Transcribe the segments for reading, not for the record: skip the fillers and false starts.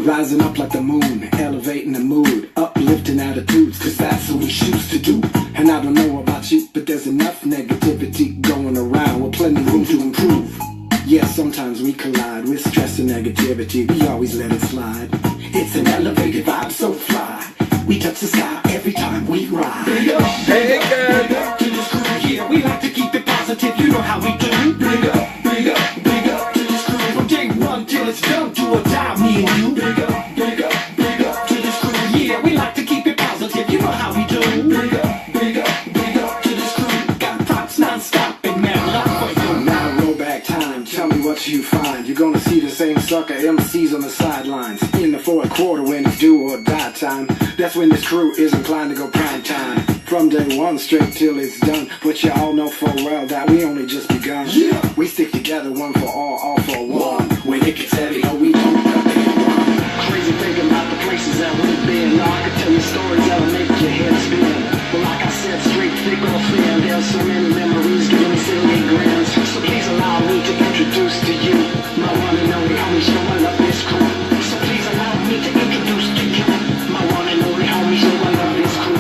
Rising up like the moon, elevating the mood, uplifting attitudes, cause that's what we choose to do. And I don't know about you, but there's enough negativity going around with plenty room to improve. Yeah, sometimes we collide with stress and negativity, we always let it slide. It's an elevated vibe so fly, we touch the sky every time we ride. Big up, hey girl, big up to this crew, yeah, we like to keep it positive, you know how we do. Big up, big up, big up to this crew, from day one till it's done, do or die, me and you. Big up, big up, big up to this crew, yeah, we like to keep it positive, you know how we do. Big up, big up, big up to this crew, got props non-stop and man, love for you. Now roll back time, tell me what you find. You're gonna see the same sucker MCs on the sidelines in the fourth quarter when it's do or die time. That's when this crew is inclined to go prime time. From day one straight till it's done. But you all know full well that we only just begun. Yeah. We stick together, one for all for one. When it gets heavy, oh, we don't cut the run. Crazy thinking about the places that we've been. Now I can tell you stories that'll make your head spin. But like I said, straight, thick, or thin, there's so many memories giving me silly grins. So please allow me to introduce to you my one and only homie showing up this crew. So please allow me to introduce to you my one and only homie showing up this crew.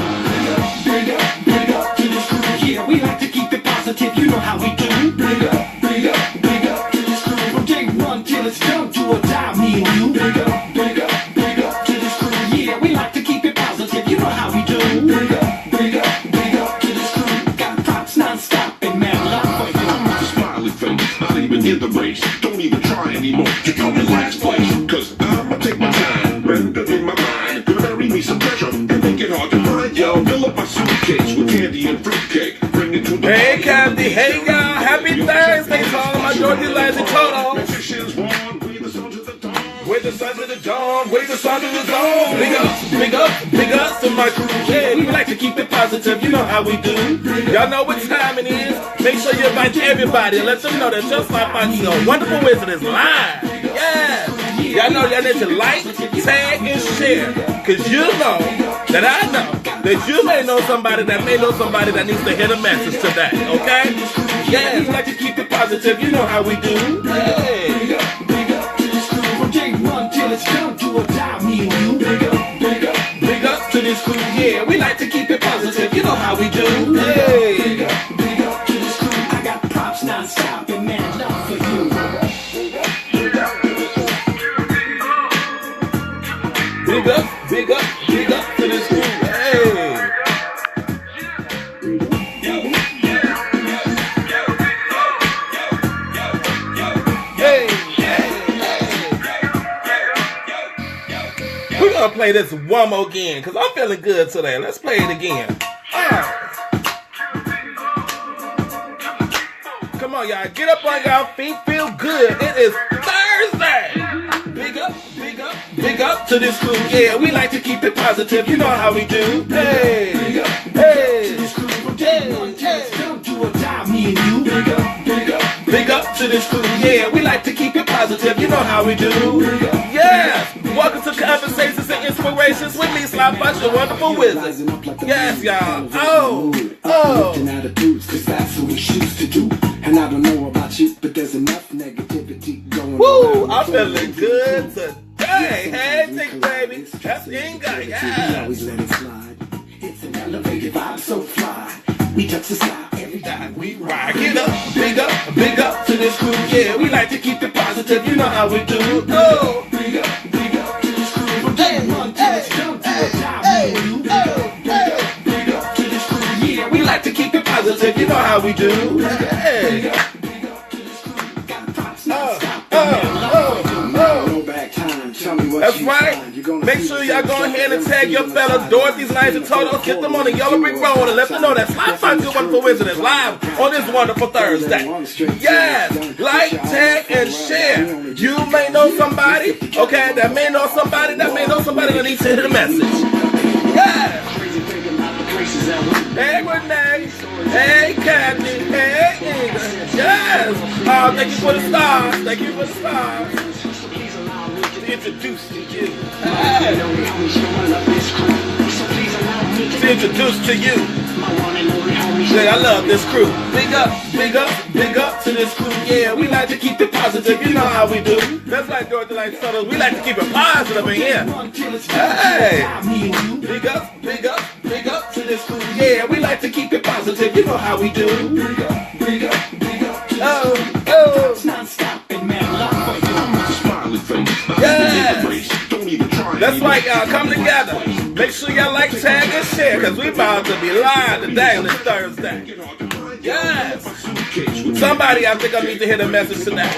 Big up to this crew, yeah, we like to keep it positive, you know how we do. Big up to this crew, from day one till it's done, do or die, me and you. Big up to this crew, yeah, we like to keep it positive, you know how we do. Big up to this crew, got props non-stop and man, love for you. I'm with a smiley face, not even in the race, don't even try anymore to come in last place, cause I'ma take my time, render in my mind, bury me some pressure, and make it hard to find, yo. Fill up my suitcase with candy and fruitcake, bring it to the hey Candy, hey y'all, happy Thursday to all of my Georgia lads and Toto. musicians want, breathe the sun to the dawn. Wait the sun to the dawn, wait the sun to the dawn. Big up, big up to my crew. Yeah, we like to keep it positive, you know how we do. Y'all know what time it is. Make sure you invite everybody and let them know that Just Like Foxx, your wonderful wizard is live. Yeah. Y'all know y'all need to like, tag, and share. Cause you know that I know that you may know somebody that needs to hear the message today, okay? Yeah, we like to keep it positive, you know how we do. Hey. Big up to this crew, from day one till it's done, do or die, me and you. Big up to this crew, yeah, we like to keep it positive, you know how we do. Hey. Big up to this crew, I got props non-stop and man, love for you. Big up to this crew, hey. We're gonna play this one more again, cause I'm feeling good today. Let's play it again. Come on, y'all, get up on y'all feet, feel good. It is Thursday. Big up to this crew, yeah, we like to keep it positive, you know how we do. Hey, hey, Do or die, me and you. big up to this crew, yeah, we like to keep it positive, you know how we do. Yeah, welcome to Conversations and Inspirations with me, Sly Foxx, your wonderful wizard. Yes, y'all. Uplifting attitudes, cause that's what we choose to do. And I don't know about you, but there's enough negativity going Woo, around. I'm feeling good today. Hey, Tick Baby, that's Inga, yeah. Always let it slide. It's an elevated vibe so fly. We touch the sky every time we ride. Get up, big up to this crew, yeah, we like to keep it positive, you know how we do. Oh, Big up to this crew. From day one till it's done, do or die, me and you. Big up to this crew, yeah, we like to keep it positive, you know how we do. Hey. big up to this crew. Got props non-stop. Oh. Go back time, tell me what That's you right. find. You're gonna Make see sure the y'all same go stuff ahead and that tag your MCs on the fellas, Dorothy's, sidelines. Lions, and Totos. Get them on the yellow brick road and let them know that Sly Foxx, your wonderful wizard, is live on this wonderful Thursday. Yes, like, tag, and share. You may know somebody, okay, that may know somebody that needs to hear the message. Yes. Hey, Renee. Hey, Kathy. Hey, Inga. Yes. Oh, thank you for the stars. Thank you for the stars. To introduce to you. Hey. To introduce to you. Yeah, I love this crew. Big up, big up, big up to this crew. Yeah, we like to keep it positive. You know how we do. That's like Georgia Light Subtle. We like to keep it positive in here. Hey, big up, big up, big up to this crew. Yeah, we like to keep it positive. You know how we do. Big up, big up, big up. Oh, oh. Non-stop and man, love for you. Yes. That's right, y'all. Come together. Make sure y'all like, tag, and share, because we about to be live today on this Thursday. Yes. Somebody I think I need to hear the message tonight.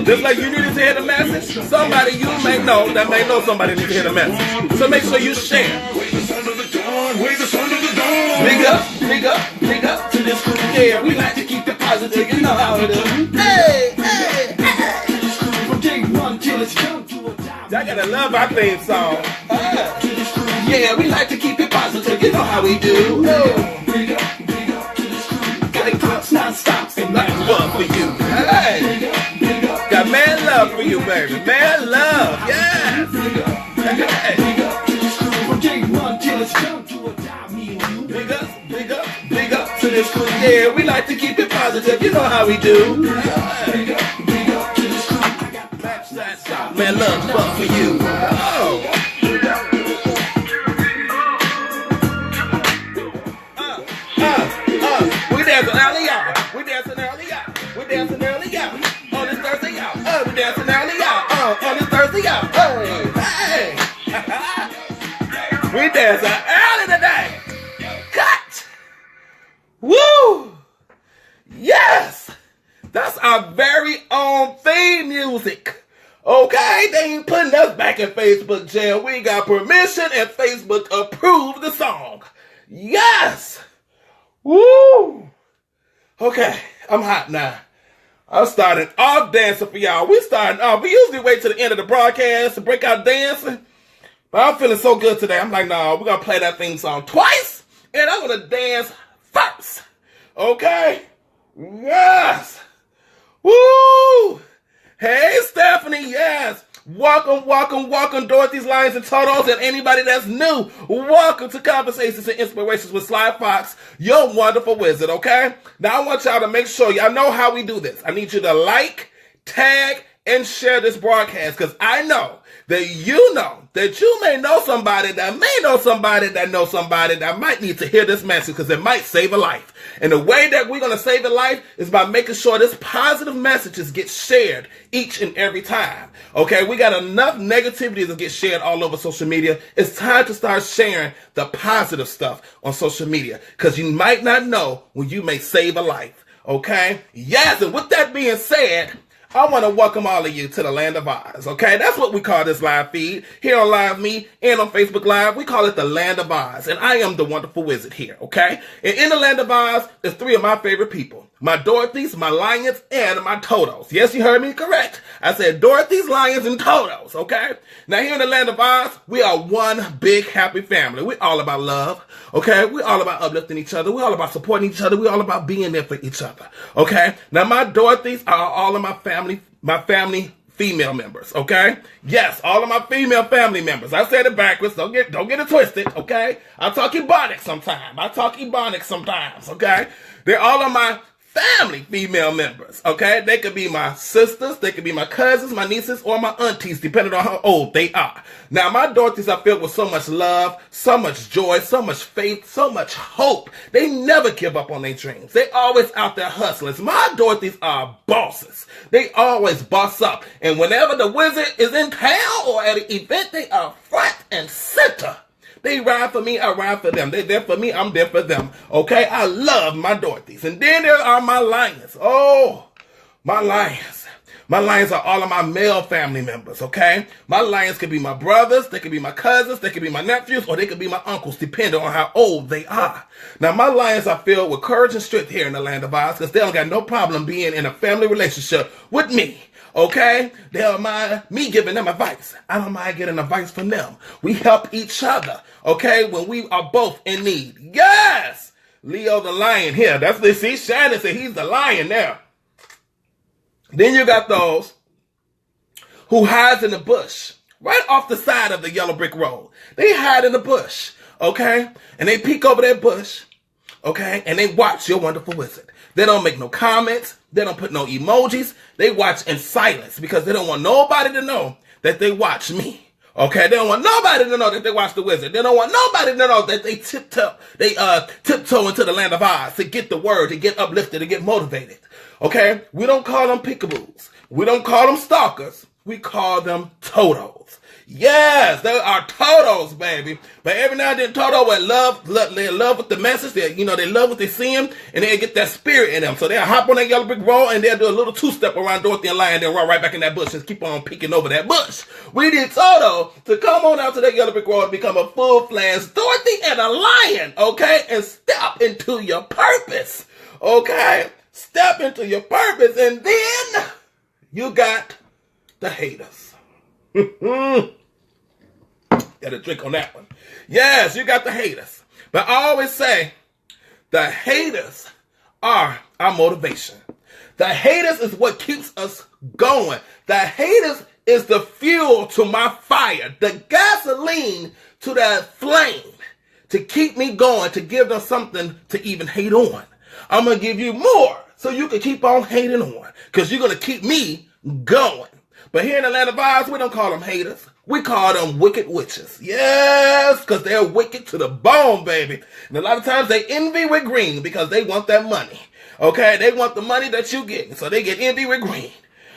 Just like you needed to hear the message, somebody you may know that may know somebody needs to hear the message. So make sure you share. Big up, big up, big up to this crew. Yeah, we like to keep it positive. You know how it is. Hey, hey, hey. From day one till it's done to a die. Y'all gotta love our theme song. Yeah, we like to keep it positive. You know how we do. Oh. Big up to this crew. Got it pops non-stop and Like love for you. Hey. Got man love for you, baby. Man love. Yes. Hey. Big up to this crew. From day one till it's done to a die. Me and you. Big up, big up, big up to this crew. Yeah, we like to keep it positive. You know how we do. Big up to this crew. I got Match that shot. Man love for you. Oh. We dancing early, y'all. We dancing early, y'all. We dancing early, y'all. On this Thursday, y'all. Oh, we dancing early, y'all. On this Thursday, y'all. Hey, hey. We dancing early today. Cut. Woo. Yes. That's our very own theme music. Okay, they ain't putting us back in Facebook jail. We got permission and Facebook approved the song. Yes. Woo. Okay, I'm hot now. I'm starting off dancing for y'all. We starting off. We usually wait till the end of the broadcast to break out dancing. But I'm feeling so good today. I'm like, no, we're going to play that theme song twice. And I'm going to dance first. Okay? Yes. Woo. Hey, Stephanie. Yes. Welcome, welcome, welcome, Dorothy's Lions and Totos, and anybody that's new. Welcome to Conversations and Inspirations with Sly Foxx, your wonderful wizard, okay? Now, I want y'all to make sure y'all know how we do this. I need you to like, tag, and share this broadcast, because I know that you may know somebody that may know somebody that knows somebody that might need to hear this message, because it might save a life. And the way that we're going to save a life is by making sure this positive messages get shared each and every time. Okay, we got enough negativity to get shared all over social media. It's time to start sharing the positive stuff on social media, because you might not know when you may save a life. Okay? Yes, and with that being said, I want to welcome all of you to the Land of Oz, okay? That's what we call this live feed. Here on Live Me and on Facebook Live, we call it the Land of Oz, and I am the wonderful wizard here, okay? And in the Land of Oz, there's three of my favorite people. My Dorothys, my Lions, and my Totos. Yes, you heard me correct. I said Dorothys, Lions, and Totos, okay? Now, here in the Land of Oz, we are one big happy family. We're all about love, okay? We're all about uplifting each other. We're all about supporting each other. We're all about being there for each other, okay? Now, my Dorothys are all of my family female members, okay? Yes, all of my female family members. I said it backwards. Don't get it twisted, okay? I talk Ebonics sometimes, okay? They're all of my family female members, okay? They could be my sisters, they could be my cousins, my nieces, or my aunties, depending on how old they are. Now, my Dorothys are filled with so much love, so much joy, so much faith, so much hope. They never give up on their dreams. They always out there hustling. My Dorothys are bosses. They always boss up. And whenever the wizard is in town or at an event, they are front and center. They ride for me, I ride for them. They're there for me, I'm there for them. Okay? I love my Dorothys. And then there are my Lions. Oh, my Lions. My Lions are all of my male family members, okay? My Lions could be my brothers, they could be my cousins, they could be my nephews, or they could be my uncles, depending on how old they are. Now, my Lions are filled with courage and strength here in the Land of Oz, because they don't got no problem being in a family relationship with me. Okay? They don't mind me giving them advice. I don't mind getting advice from them. We help each other, okay, when we are both in need. Yes! Leo the Lion here. That's what see Shannon said he's the lion there. Then you got those who hides in the bush, right off the side of the yellow brick road. They hide in the bush, okay? And they peek over that bush okay? And they watch Your Wonderful Wizard. They don't make no comments. They don't put no emojis. They watch in silence because they don't want nobody to know that they watch me. Okay, they don't want nobody to know that they watch the wizard. They don't want nobody to know that they tiptoe into the land of Oz to get the word, to get uplifted, to get motivated. Okay, we don't call them peekaboos. We don't call them stalkers. We call them Totos. Yes, they are Totos, baby. But every now and then, Toto will they love with the message. They love what they seeing, and they get that spirit in them. So they'll hop on that yellow brick road, and they'll do a little two-step around Dorothy and Lion, then run right back in that bush and keep on peeking over that bush. We need Toto to come on out to that yellow brick road and become a full-fledged Dorothy and a Lion, okay? And step into your purpose, okay? Step into your purpose, and then you got the haters. Got a drink on that one. Yes, you got the haters. But I always say the haters are our motivation. The haters is what keeps us going. The haters is the fuel to my fire, the gasoline to that flame to keep me going, to give them something to even hate on. I'm going to give you more so you can keep on hating on because you're going to keep me going. But here in the land of Oz, we don't call them haters. We call them wicked witches. Yes, because they're wicked to the bone, baby. And a lot of times they envy with green because they want that money. Okay, they want the money that you get. So they get envy with green.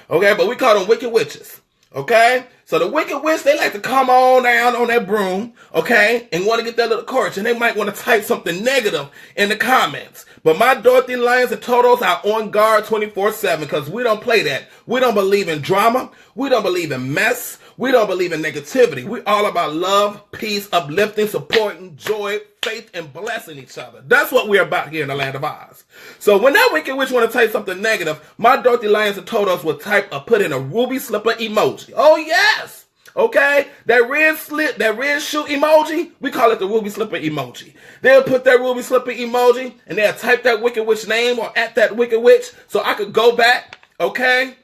Okay, but we call them wicked witches. Okay, so the wicked witch, they like to come on down on that broom, okay, and want to get that little courage. And they might want to type something negative in the comments. But my Dorothy Lions and Totos are on guard 24/7 because we don't play that. We don't believe in drama. We don't believe in mess. We don't believe in negativity. We're all about love, peace, uplifting, supporting, joy, faith, and blessing each other. That's what we're about here in the land of Oz. So when that wicked witch want to type something negative, my Dorothy Lions and Totos will put in a ruby slipper emoji. Oh yes, okay. That red shoe emoji, we call it the ruby slipper emoji. They'll put that ruby slipper emoji and they'll type that wicked witch name or at that wicked witch, so I could go back. Okay,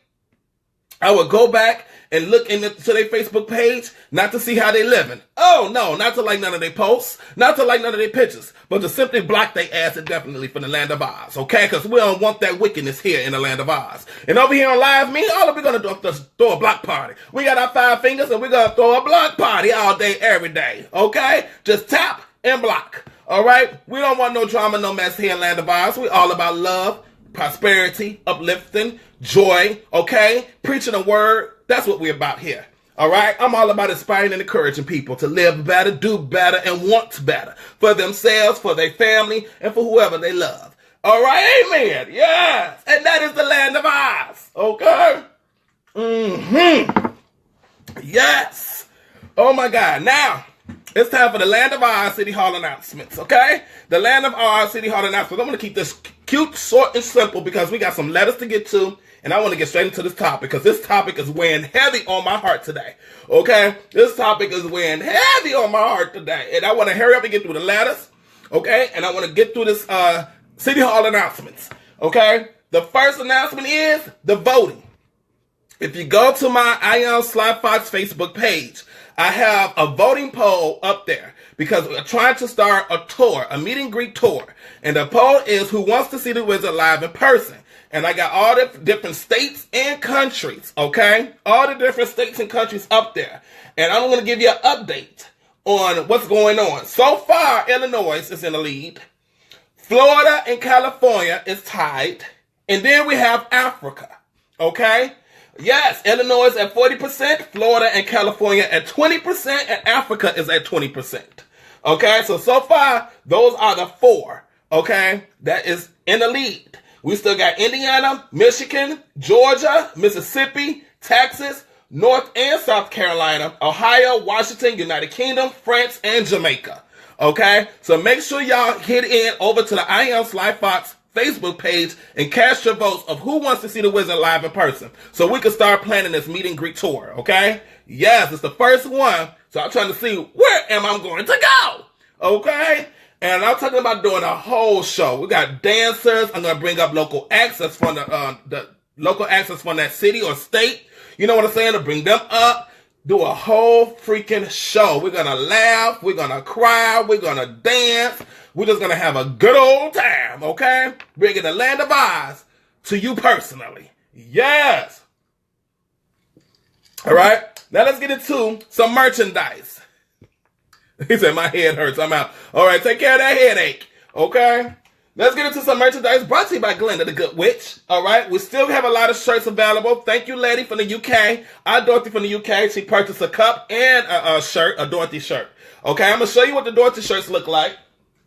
I would go back and look to their Facebook page, not to see how they living. Oh, no, not to like none of their posts, not to like none of their pictures, but to simply block their ass indefinitely from the land of Oz, okay? Because we don't want that wickedness here in the land of Oz. And over here on Live Me, all we're going to do is throw a block party. We got our 5 fingers, and we're going to throw a block party all day, every day, okay? Just tap and block, all right? We don't want no drama, no mess here in land of Oz. We all about love, prosperity, uplifting, joy, okay? Preaching the word. That's what we're about here. All right? I'm all about inspiring and encouraging people to live better, do better, and want better for themselves, for their family, and for whoever they love. All right? Amen. Yes. And that is the land of Oz. Okay? Yes. Oh, my God. Now, it's time for the Land of Oz City Hall announcements, okay? The Land of Oz City Hall announcements. I'm going to keep this cute, short, and simple because we got some letters to get to, and I want to get straight into this topic because this topic is weighing heavy on my heart today, okay? This topic is weighing heavy on my heart today, and I want to hurry up and get through the letters, okay? And I want to get through this City Hall announcements, okay? The first announcement is the voting. If you go to my Ion Sly Foxx Facebook page, I have a voting poll up there because we're trying to start a tour, a meet and greet tour. And the poll is who wants to see the wizard live in person. And I got all the different states and countries, okay? All the different states and countries up there. And I'm going to give you an update on what's going on. So far, Illinois is in the lead. Florida and California is tied. And then we have Africa, okay? Yes, Illinois is at 40%, Florida and California at 20%, and Africa is at 20%. Okay, so far, those are the 4, okay, that is in the lead. We still got Indiana, Michigan, Georgia, Mississippi, Texas, North and South Carolina, Ohio, Washington, United Kingdom, France, and Jamaica. Okay, so make sure y'all hit in over to the I Am Sly Foxx Facebook page and cast your votes of who wants to see the wizard live in person so we can start planning this meet and greet tour, okay? Yes, it's the first one, so I'm trying to see where am I going to go, okay? And I'm talking about doing a whole show. We got dancers. I'm going to bring up local access from the local access from that city or state. You know what I'm saying? To bring them up, do a whole freaking show. We're going to laugh. We're going to cry. We're going to dance. We're just going to have a good old time, okay? Bringing the Land of Oz to you personally. Yes. All right. Now let's get into some merchandise. He said, my head hurts. I'm out. All right. Take care of that headache. Okay. Let's get into some merchandise brought to you by Glenda the Good Witch. All right. We still have a lot of shirts available. Thank you, lady from the UK. Our Dorothy from the UK. She purchased a cup and a shirt, a Dorothy shirt. Okay. I'm going to show you what the Dorothy shirts look like.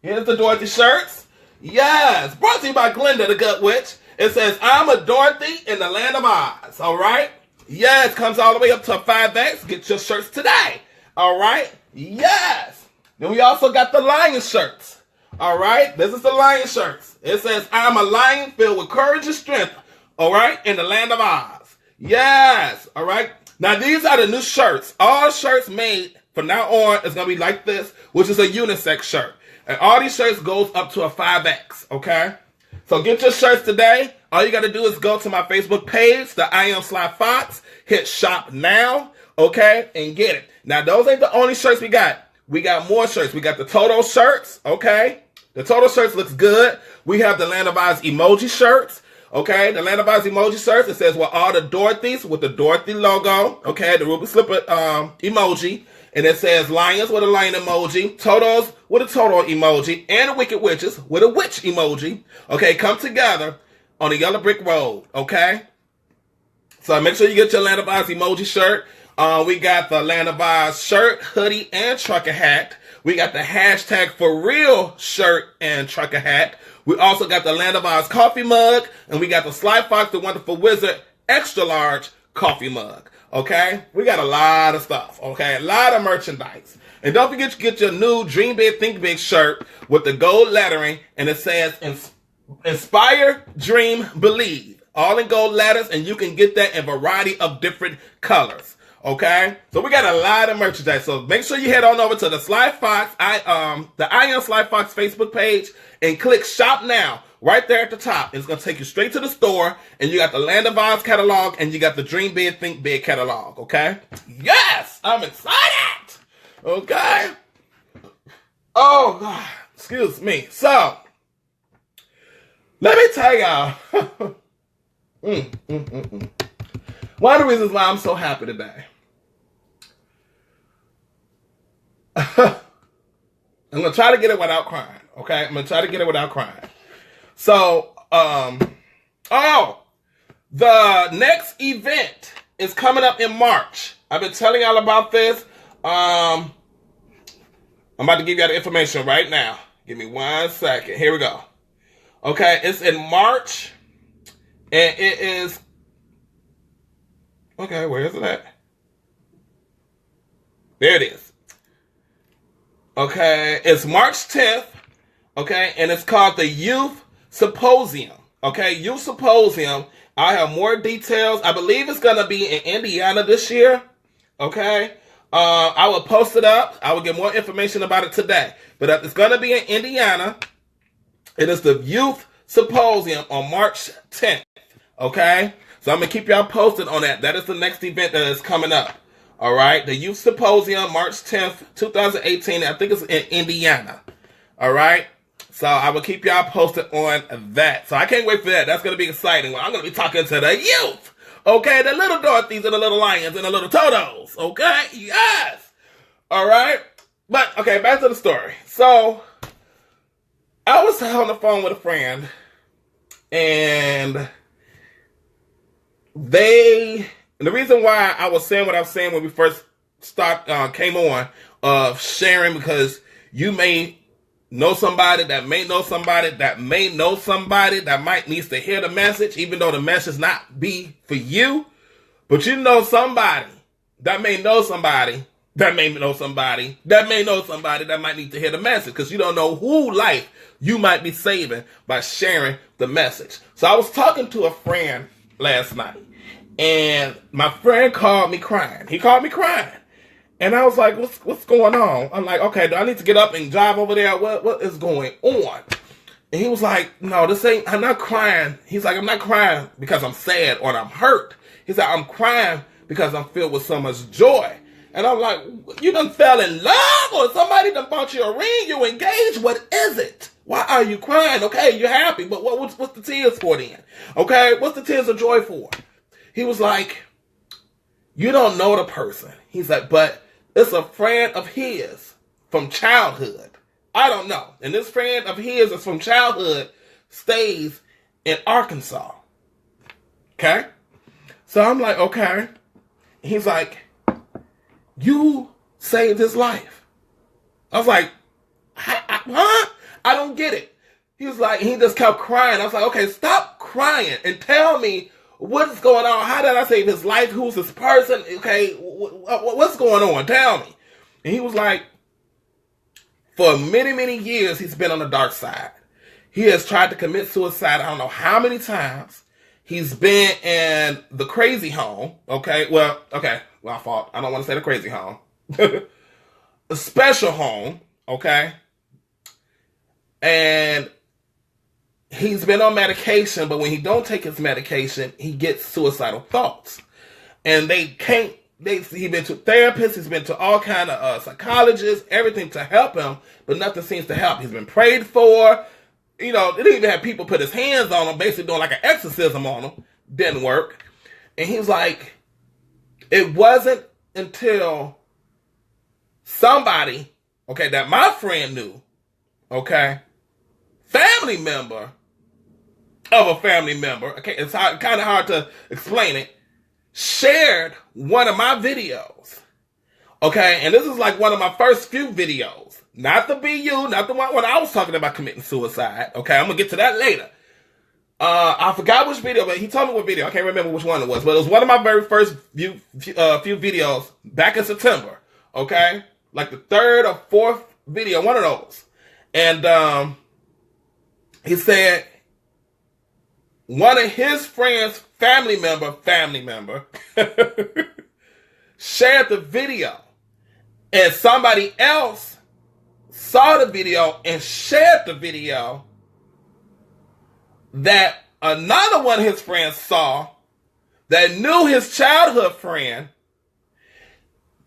Here's the Dorothy shirts. Yes. Brought to you by Glenda the Good Witch. It says, I'm a Dorothy in the Land of Oz. All right. Yes, comes all the way up to a 5X. Get your shirts today. All right? Yes. Then we also got the lion shirts. All right? This is the lion shirts. It says, I'm a lion filled with courage and strength. All right? In the Land of Oz. Yes. All right? Now, these are the new shirts. All shirts made from now on is going to be like this, which is a unisex shirt. And all these shirts goes up to a 5X. Okay? So get your shirts today. All you got to do is go to my Facebook page, the I Am Sly Fox, hit shop now, okay, and get it. Now, those ain't the only shirts we got. We got more shirts. We got the Toto shirts, okay. The Toto shirts looks good. We have the Land of Oz emoji shirts, okay. The Land of Oz emoji shirts, it says, well, all the Dorothys with the Dorothy logo, okay, the Ruby Slipper emoji. And it says lions with a lion emoji, Totos with a Toto emoji, and the Wicked Witches with a witch emoji. Okay, come together on the yellow brick road, okay? So make sure you get your Land of Oz emoji shirt. We got the Land of Oz shirt, hoodie, and trucker hat. We got the hashtag for real shirt and trucker hat. We also got the Land of Oz coffee mug, and we got the Sly Fox the Wonderful Wizard extra large coffee mug. Okay, we got a lot of stuff, okay, a lot of merchandise. And don't forget to get your new Dream Big, Think Big shirt with the gold lettering, and it says, Inspire, Dream, Believe. All in gold letters, and you can get that in a variety of different colors, okay? So we got a lot of merchandise, so make sure you head on over to the Sly Fox, the I Am Sly Fox Facebook page, and click Shop Now. Right there at the top. It's going to take you straight to the store, and you got the Land of Oz catalog, and you got the Dream Big, Think Big catalog, okay? Yes! I'm excited! Okay? Oh, God. Excuse me. So, let me tell y'all. One of the reasons why I'm so happy today. I'm going to try to get it without crying, okay? I'm going to try to get it without crying. So, the next event is coming up in March. I've been telling y'all about this. I'm about to give y'all the information right now. Give me 1 second. Here we go. Okay, it's in March, and it is, okay, where is it at? There it is. Okay, it's March 10th, okay, and it's called the Youth Symposium, okay, Youth Symposium. I have more details. I believe it's going to be in Indiana this year, okay. I will post it up. I will get more information about it today. But it's going to be in Indiana. It is the Youth Symposium on March 10th, okay. So I'm going to keep y'all posted on that. That is the next event that is coming up, all right. The Youth Symposium, March 10th, 2018. I think it's in Indiana, all right. So I will keep y'all posted on that. So I can't wait for that. That's going to be exciting. I'm going to be talking to the youth. Okay, the little Dorothys and the little lions and the little Totos. Okay, yes. All right. But, okay, back to the story. So I was on the phone with a friend, and the reason why I was saying what I was saying when we first came on, of sharing, because you may know somebody that may know somebody that may know somebody that might needs to hear the message, even though the message not be for you. But you know somebody that may know somebody that may know somebody that may know somebody that might need to hear the message, because you don't know who life you might be saving by sharing the message. So I was talking to a friend last night, and my friend called me crying. He called me crying. And I was like, what's going on? I'm like, okay, do I need to get up and drive over there? What is going on? And he was like, no, I'm not crying. He's like, I'm not crying because I'm sad or I'm hurt. He's like, I'm crying because I'm filled with so much joy. And I'm like, you done fell in love, or somebody done bought you a ring, you engaged, what is it? Why are you crying? Okay, you're happy, but what's the tears for then? Okay, what's the tears of joy for? He was like, you don't know the person. He's like, but it's a friend of his from childhood. I don't know. And this friend of his is from childhood, stays in Arkansas. Okay? So I'm like, okay. He's like, you saved his life. I was like, huh? I don't get it. He was like, he just kept crying. I was like, okay, stop crying and tell me what's going on. How did I save his life? Who's this person? Okay, what's going on? Tell me. And he was like, for many, many years, he's been on the dark side. He has tried to commit suicide, I don't know how many times. He's been in the crazy home. Okay, my fault. I don't want to say the crazy home. A special home, okay? And he's been on medication, but when he don't take his medication, he gets suicidal thoughts. And he's been to therapists, he's been to all kind of psychologists, everything to help him, but nothing seems to help. He's been prayed for. You know, they didn't even have people put his hands on him, basically doing like an exorcism on him. Didn't work. And he's like, it wasn't until somebody, okay, that my friend knew, okay, family member of a family member, okay, it's kind of hard to explain it, shared one of my videos, okay, and this is like one of my first few videos, not the BU, not the one when I was talking about committing suicide, okay, I'm going to get to that later. I forgot which video, but he told me what video, I can't remember which one it was, but it was one of my very first few videos back in September, okay, like the third or fourth video, one of those, and he said, one of his friends, family member, shared the video. And somebody else saw the video and shared the video that another one of his friends saw that knew his childhood friend,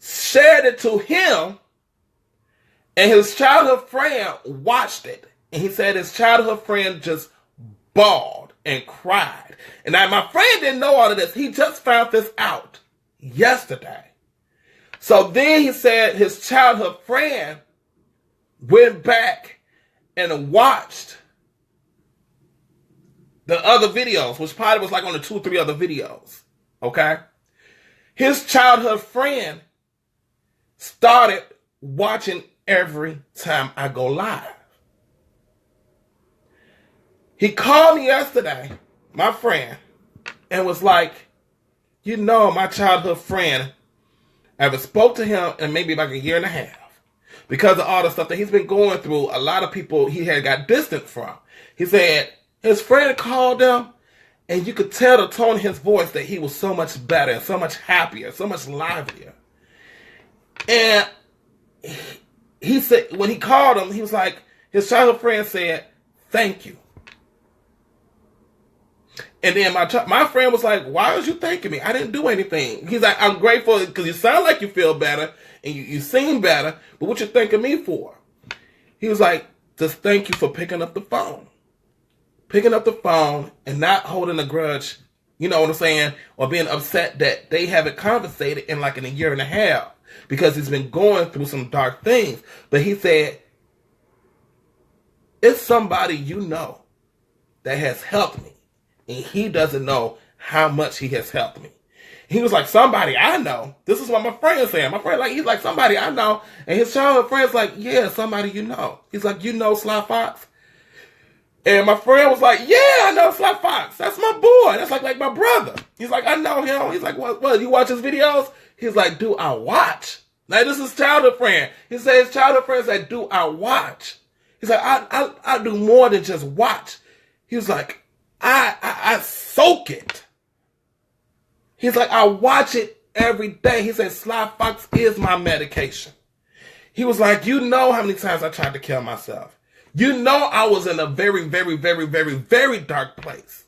shared it to him, and his childhood friend watched it. And he said his childhood friend just bawled and cried. And now my friend didn't know all of this. He just found this out yesterday. So then he said his childhood friend went back and watched the other videos, which probably was like on the 2 or 3 other videos. Okay? His childhood friend started watching every time I go live. He called me yesterday, my friend, and was like, you know, my childhood friend, I haven't spoke to him in maybe like a year and a half. Because of all the stuff that he's been going through, a lot of people he had got distant from. He said his friend called him, and you could tell the tone of his voice that he was so much better, and so much happier, so much livelier. And he said, when he called him, he was like, his childhood friend said, thank you. And then my friend was like, why was you thanking me? I didn't do anything. He's like, I'm grateful because you sound like you feel better and you seem better, but what you thanking me for? He was like, just thank you for picking up the phone. Picking up the phone and not holding a grudge, you know what I'm saying? Or being upset that they haven't conversated in like in a year and a half because he's been going through some dark things. But he said, it's somebody you know that has helped me. And he doesn't know how much he has helped me. He was like, somebody I know. This is what my friend said. My friend, he's like, somebody I know. And his childhood friend's like, yeah, somebody you know. He's like, you know Sly Foxx? And my friend was like, yeah, I know Sly Foxx. That's my boy. That's like my brother. He's like, I know him. He's like, what, you watch his videos? He's like, do I watch? Like, this is childhood friend. He said his childhood friend said, do I watch? He's like, I do more than just watch. He was like, I soak it. He's like, I watch it every day. He said, Sly Foxx is my medication. He was like, you know how many times I tried to kill myself. You know I was in a very, very, very, very, very dark place.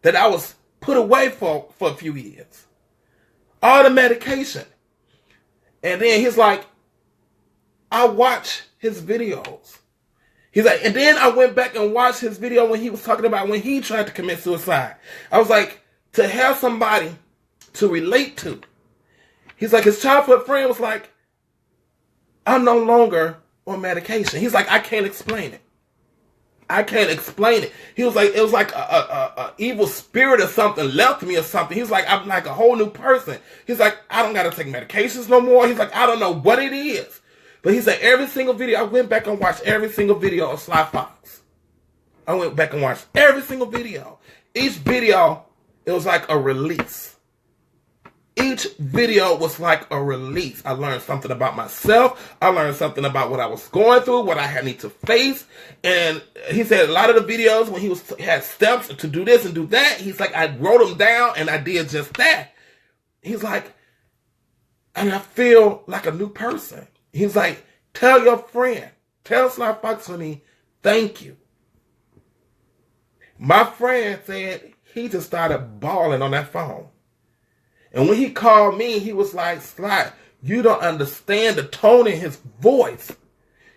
That I was put away for a few years. All the medication. And then he's like, I watch his videos. He's like, and then I went back and watched his video when he was talking about when he tried to commit suicide. I was like, to have somebody to relate to. He's like, his childhood friend was like, I'm no longer on medication. He's like, I can't explain it. I can't explain it. He was like, it was like a evil spirit or something left me or something. He's like, I'm like a whole new person. He's like, I don't got to take medications no more. He's like, I don't know what it is. But he said every single video, I went back and watched every single video of Sly Foxx. I went back and watched every single video. Each video, it was like a release. Each video was like a release. I learned something about myself. I learned something about what I was going through, what I had need to face. And he said a lot of the videos when he had steps to do this and do that, he's like, I wrote them down and I did just that. He's like, and I feel like a new person. He's like, tell your friend, tell Sly Foxx for me, thank you. My friend said he just started bawling on that phone. And when he called me, he was like, Sly, you don't understand the tone in his voice.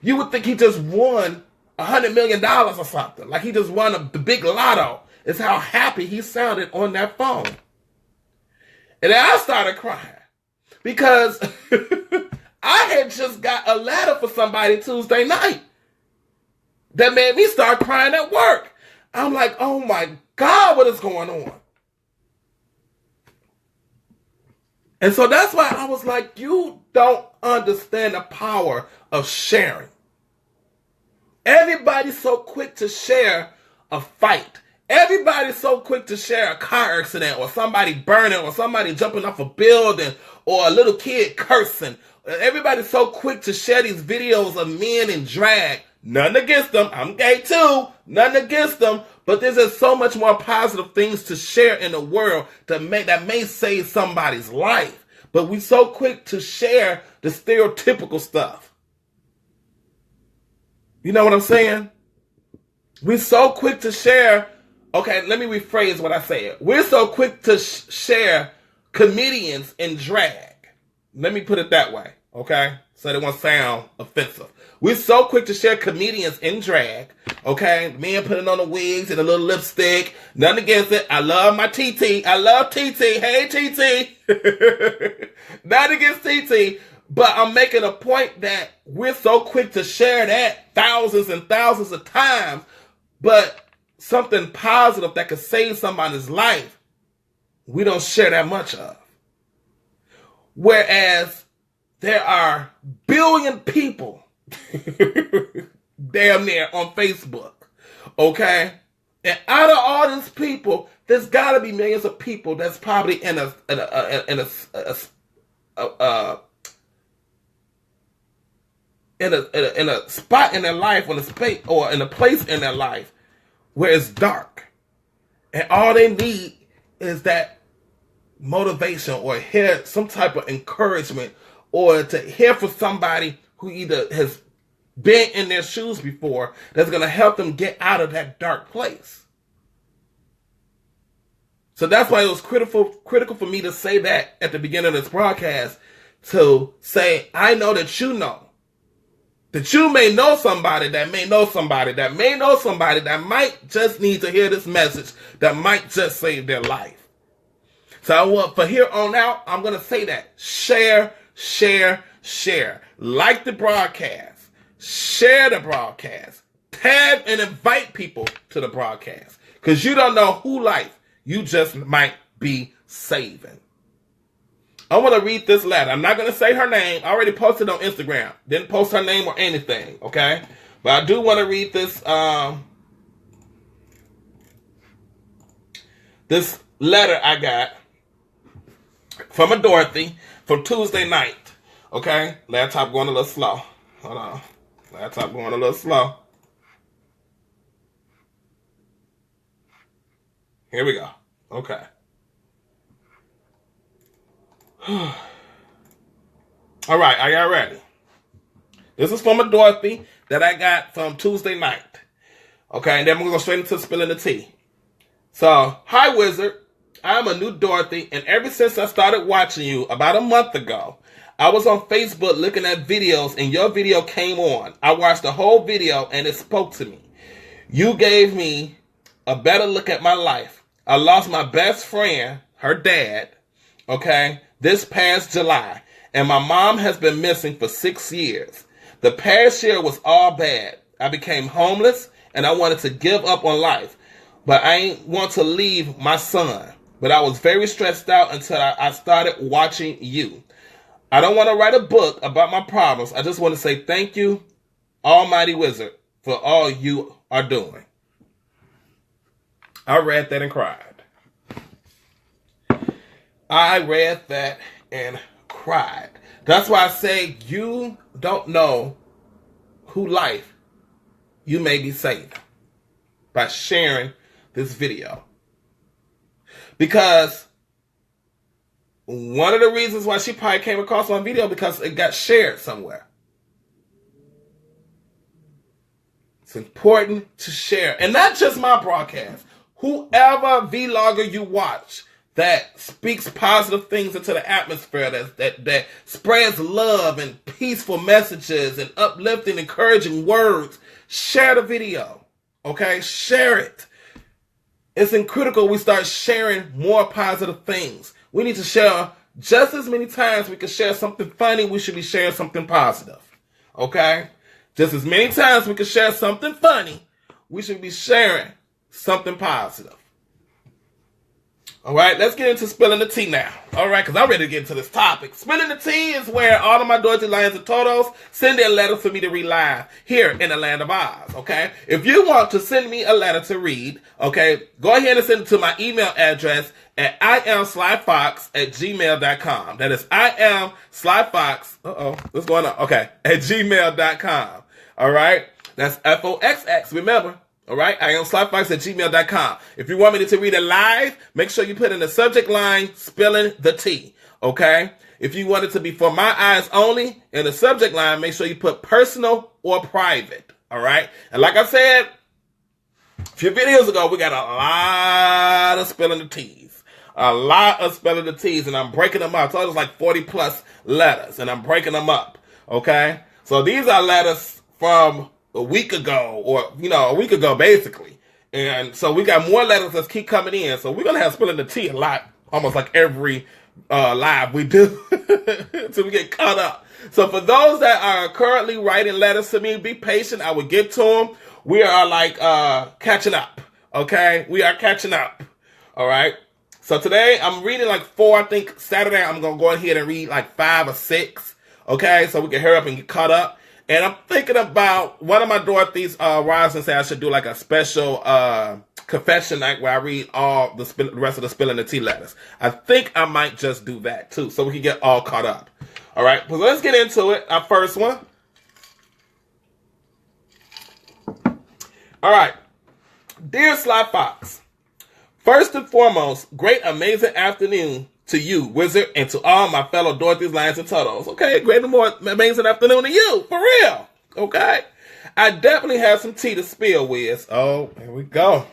You would think he just won $100 million or something. Like he just won the big lotto. It's how happy he sounded on that phone. And then I started crying. Because I had just got a letter for somebody Tuesday night that made me start crying at work. I'm like, oh my God, what is going on? And so that's why I was like, you don't understand the power of sharing. Everybody's so quick to share a fight. Everybody's so quick to share a car accident or somebody burning or somebody jumping off a building or a little kid cursing. Everybody's so quick to share these videos of men in drag. Nothing against them. I'm gay too. Nothing against them. But there's just so much more positive things to share in the world that may save somebody's life. But we're so quick to share the stereotypical stuff. You know what I'm saying? We're so quick to share. Okay, let me rephrase what I said. We're so quick to share comedians in drag. Let me put it that way, okay? So it won't sound offensive. We're so quick to share comedians in drag, okay? Men putting on the wigs and a little lipstick. Nothing against it. I love my TT. I love TT. Hey, TT. Nothing against TT. But I'm making a point that we're so quick to share that thousands and thousands of times. But something positive that could save somebody's life, we don't share that much of. Whereas there are billion people damn near on Facebook, okay? And out of all these people, there's got to be millions of people that's probably in a spot in their life, or in a space, or in a place in their life where it's dark, and all they need is that motivation or hear some type of encouragement, or to hear from somebody who either has been in their shoes before that's going to help them get out of that dark place. So that's why it was critical for me to say that at the beginning of this broadcast, to say, I know that you know that you may know somebody that may know somebody that may know somebody that might just need to hear this message, that might just save their life. So for here on out, I'm going to say that. Share, share, share. Like the broadcast. Share the broadcast. Tag and invite people to the broadcast. Because you don't know who life you just might be saving. I want to read this letter. I'm not going to say her name. I already posted on Instagram. Didn't post her name or anything, okay? But I do want to read this this letter I got from a Dorothy from Tuesday night. Okay? Laptop going a little slow. Hold on. Laptop going a little slow. Here we go. Okay. All right. Are y'all ready? This is from a Dorothy that I got from Tuesday night. Okay? And then we're going to go straight into spilling the tea. So, hi, Wizard. I'm a new Dorothy, and ever since I started watching you about a month ago, I was on Facebook looking at videos and your video came on. I watched the whole video and it spoke to me. You gave me a better look at my life. I lost my best friend, her dad, okay, this past July. And my mom has been missing for 6 years. The past year was all bad. I became homeless and I wanted to give up on life. But I ain't want to leave my son. But I was very stressed out until I started watching you. I don't want to write a book about my problems. I just want to say thank you, Almighty Wizard, for all you are doing. I read that and cried. I read that and cried. That's why I say you don't know who life you may be saving by sharing this video. Because one of the reasons why she probably came across my video because it got shared somewhere. It's important to share. And not just my broadcast. Whoever vlogger you watch that speaks positive things into the atmosphere, that spreads love and peaceful messages and uplifting, encouraging words, share the video. Okay? Share it. It's critical we start sharing more positive things. We need to share just as many times we can share something funny, we should be sharing something positive. Okay? Just as many times we can share something funny, we should be sharing something positive. All right, let's get into spilling the tea now. All right, because I'm ready to get into this topic. Spilling the tea is where all of my Dorothy Lions and Totos send their letters for me to read live here in the land of Oz, okay? If you want to send me a letter to read, okay, go ahead and send it to my email address at iamslyfox@gmail.com. That is iamslyfox, what's going on? Okay, at gmail.com. All right, that's Foxx, remember. All right, iamslyfox@gmail.com. If you want me to read it live, make sure you put in the subject line, spilling the tea, okay? If you want it to be for my eyes only, in the subject line, make sure you put personal or private, all right? And like I said a few videos ago, we got a lot of spilling the teas. A lot of spilling the teas, and I'm breaking them up. So it was like 40 plus letters, and I'm breaking them up, okay? So these are letters from a week ago, or, a week ago, basically. And so we got more letters that keep coming in. So we're going to have spilling the tea a lot, almost like every live we do, until we get caught up. So for those that are currently writing letters to me, be patient. I will get to them. We are like catching up, okay? We are catching up, all right? So today I'm reading like 4. I think Saturday I'm going to go ahead and read like 5 or 6, okay? So we can hurry up and get caught up. And I'm thinking about one of my Dorothy's rise and say I should do like a special confession night where I read all the rest of the spilling the tea letters. I think I might just do that too, so we can get all caught up. All right, so let's get into it. Our first one. All right, dear Sly Fox. First and foremost, great amazing afternoon to you, Wizard, and to all my fellow Dorothy's Lions and Turtles. Okay, great and more amazing afternoon to you, for real. Okay, I definitely have some tea to spill, Wiz. Oh, here we go.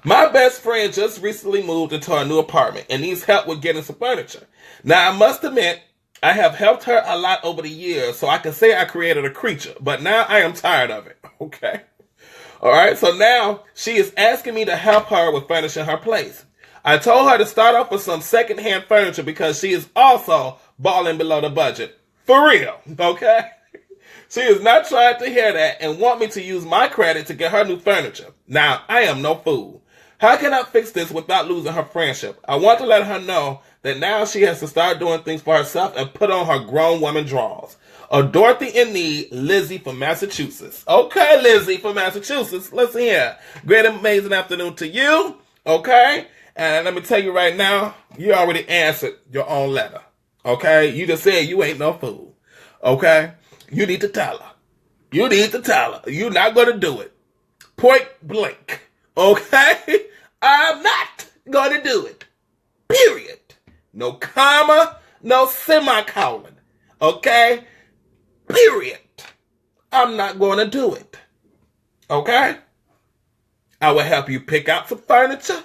My best friend just recently moved into our new apartment and needs help with getting some furniture. Now, I must admit, I have helped her a lot over the years, so I can say I created a creature, but now I am tired of it. Okay. All right, so now she is asking me to help her with furnishing her place. I told her to start off with some secondhand furniture because she is also balling below the budget. For real, okay? She is not trying to hear that and want me to use my credit to get her new furniture. Now, I am no fool. How can I fix this without losing her friendship? I want to let her know that now she has to start doing things for herself and put on her grown woman drawers. A Dorothy in need, Lizzie from Massachusetts. Okay, Lizzie from Massachusetts. Listen here. Great amazing afternoon to you, okay? And let me tell you right now, you already answered your own letter, okay? You just said you ain't no fool, okay? You need to tell her. You need to tell her. You're not going to do it. Point blank, okay? I'm not going to do it, period. No comma, no semicolon, okay? Period. I'm not going to do it, okay? I will help you pick out some furniture,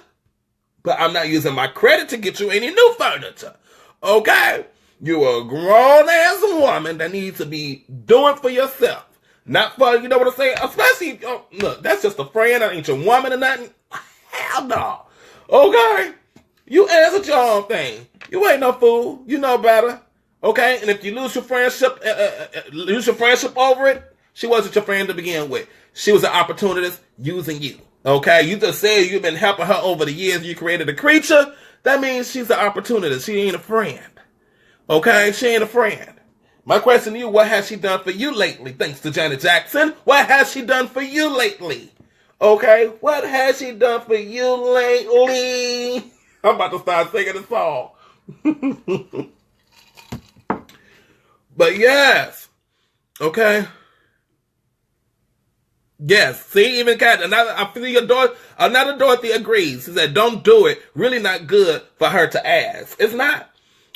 but I'm not using my credit to get you any new furniture, okay? You're a grown-ass woman that needs to be doing for yourself. Not for, you know what I'm saying? Especially, look, that's just a friend. That ain't your woman or nothing. Hell no. Okay? You answered your own thing. You ain't no fool. You know better. Okay? And if you lose your friendship over it, she wasn't your friend to begin with. She was an opportunist using you. Okay? You just said you've been helping her over the years. You created a creature. That means she's an opportunist. She ain't a friend. Okay? She ain't a friend. My question to you, what has she done for you lately? Thanks to Janet Jackson. What has she done for you lately? Okay? What has she done for you lately? I'm about to start singing this song. But yes. Okay? Yes. See, even Kat, I feel your daughter, another Dorothy agrees. She said, don't do it. Really not good for her to ask. It's not.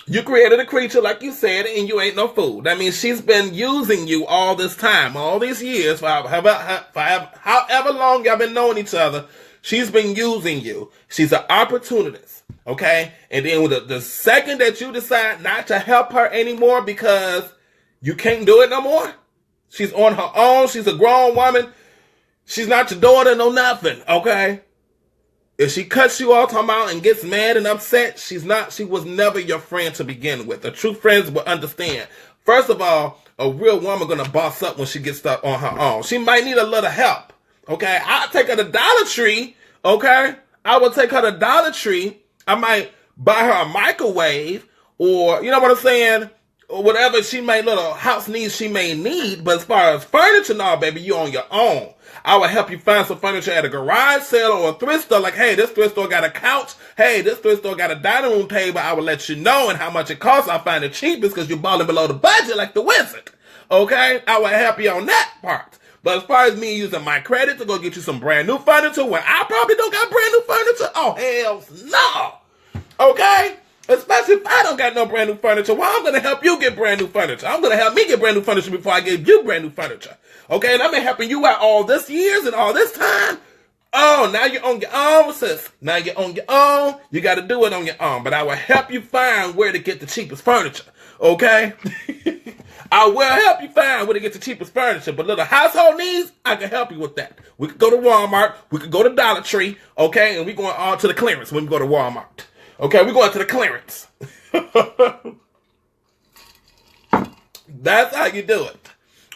You created a creature, like you said, and you ain't no fool. That means she's been using you all this time, all these years, for however long y'all been knowing each other. She's been using you. She's an opportunist, okay? And then with the second that you decide not to help her anymore because you can't do it no more, she's on her own. She's a grown woman. She's not your daughter, no nothing, okay? If she cuts you off talking about and gets mad and upset, she was never your friend to begin with. The true friends will understand. First of all, a real woman gonna boss up when she gets stuck on her own. She might need a little help. Okay? I'll take her to Dollar Tree. Okay? I will take her to Dollar Tree. I might buy her a microwave or, you know what I'm saying? Or whatever little house needs she may need. But as far as furniture, no, baby, you on your own. I will help you find some furniture at a garage sale or a thrift store. Like, hey, this thrift store got a couch. Hey, this thrift store got a dining room table. I will let you know and how much it costs. I'll find it cheapest because you're balling below the budget like the wizard. Okay? I will help you on that part. But as far as me using my credit to go get you some brand new furniture when I probably don't got brand new furniture, oh, hell no. Okay? Especially if I don't got no brand new furniture. Well, I'm going to help you get brand new furniture. I'm going to help me get brand new furniture before I give you brand new furniture. Okay, and I've been helping you out all this years and all this time. Oh, now you're on your own, sis. Now you're on your own. You got to do it on your own. But I will help you find where to get the cheapest furniture. Okay? I will help you find where to get the cheapest furniture. But little household needs, I can help you with that. We could go to Walmart. We could go to Dollar Tree. Okay? And we're going all to the clearance when we go to Walmart. Okay? We're going to the clearance. That's how you do it.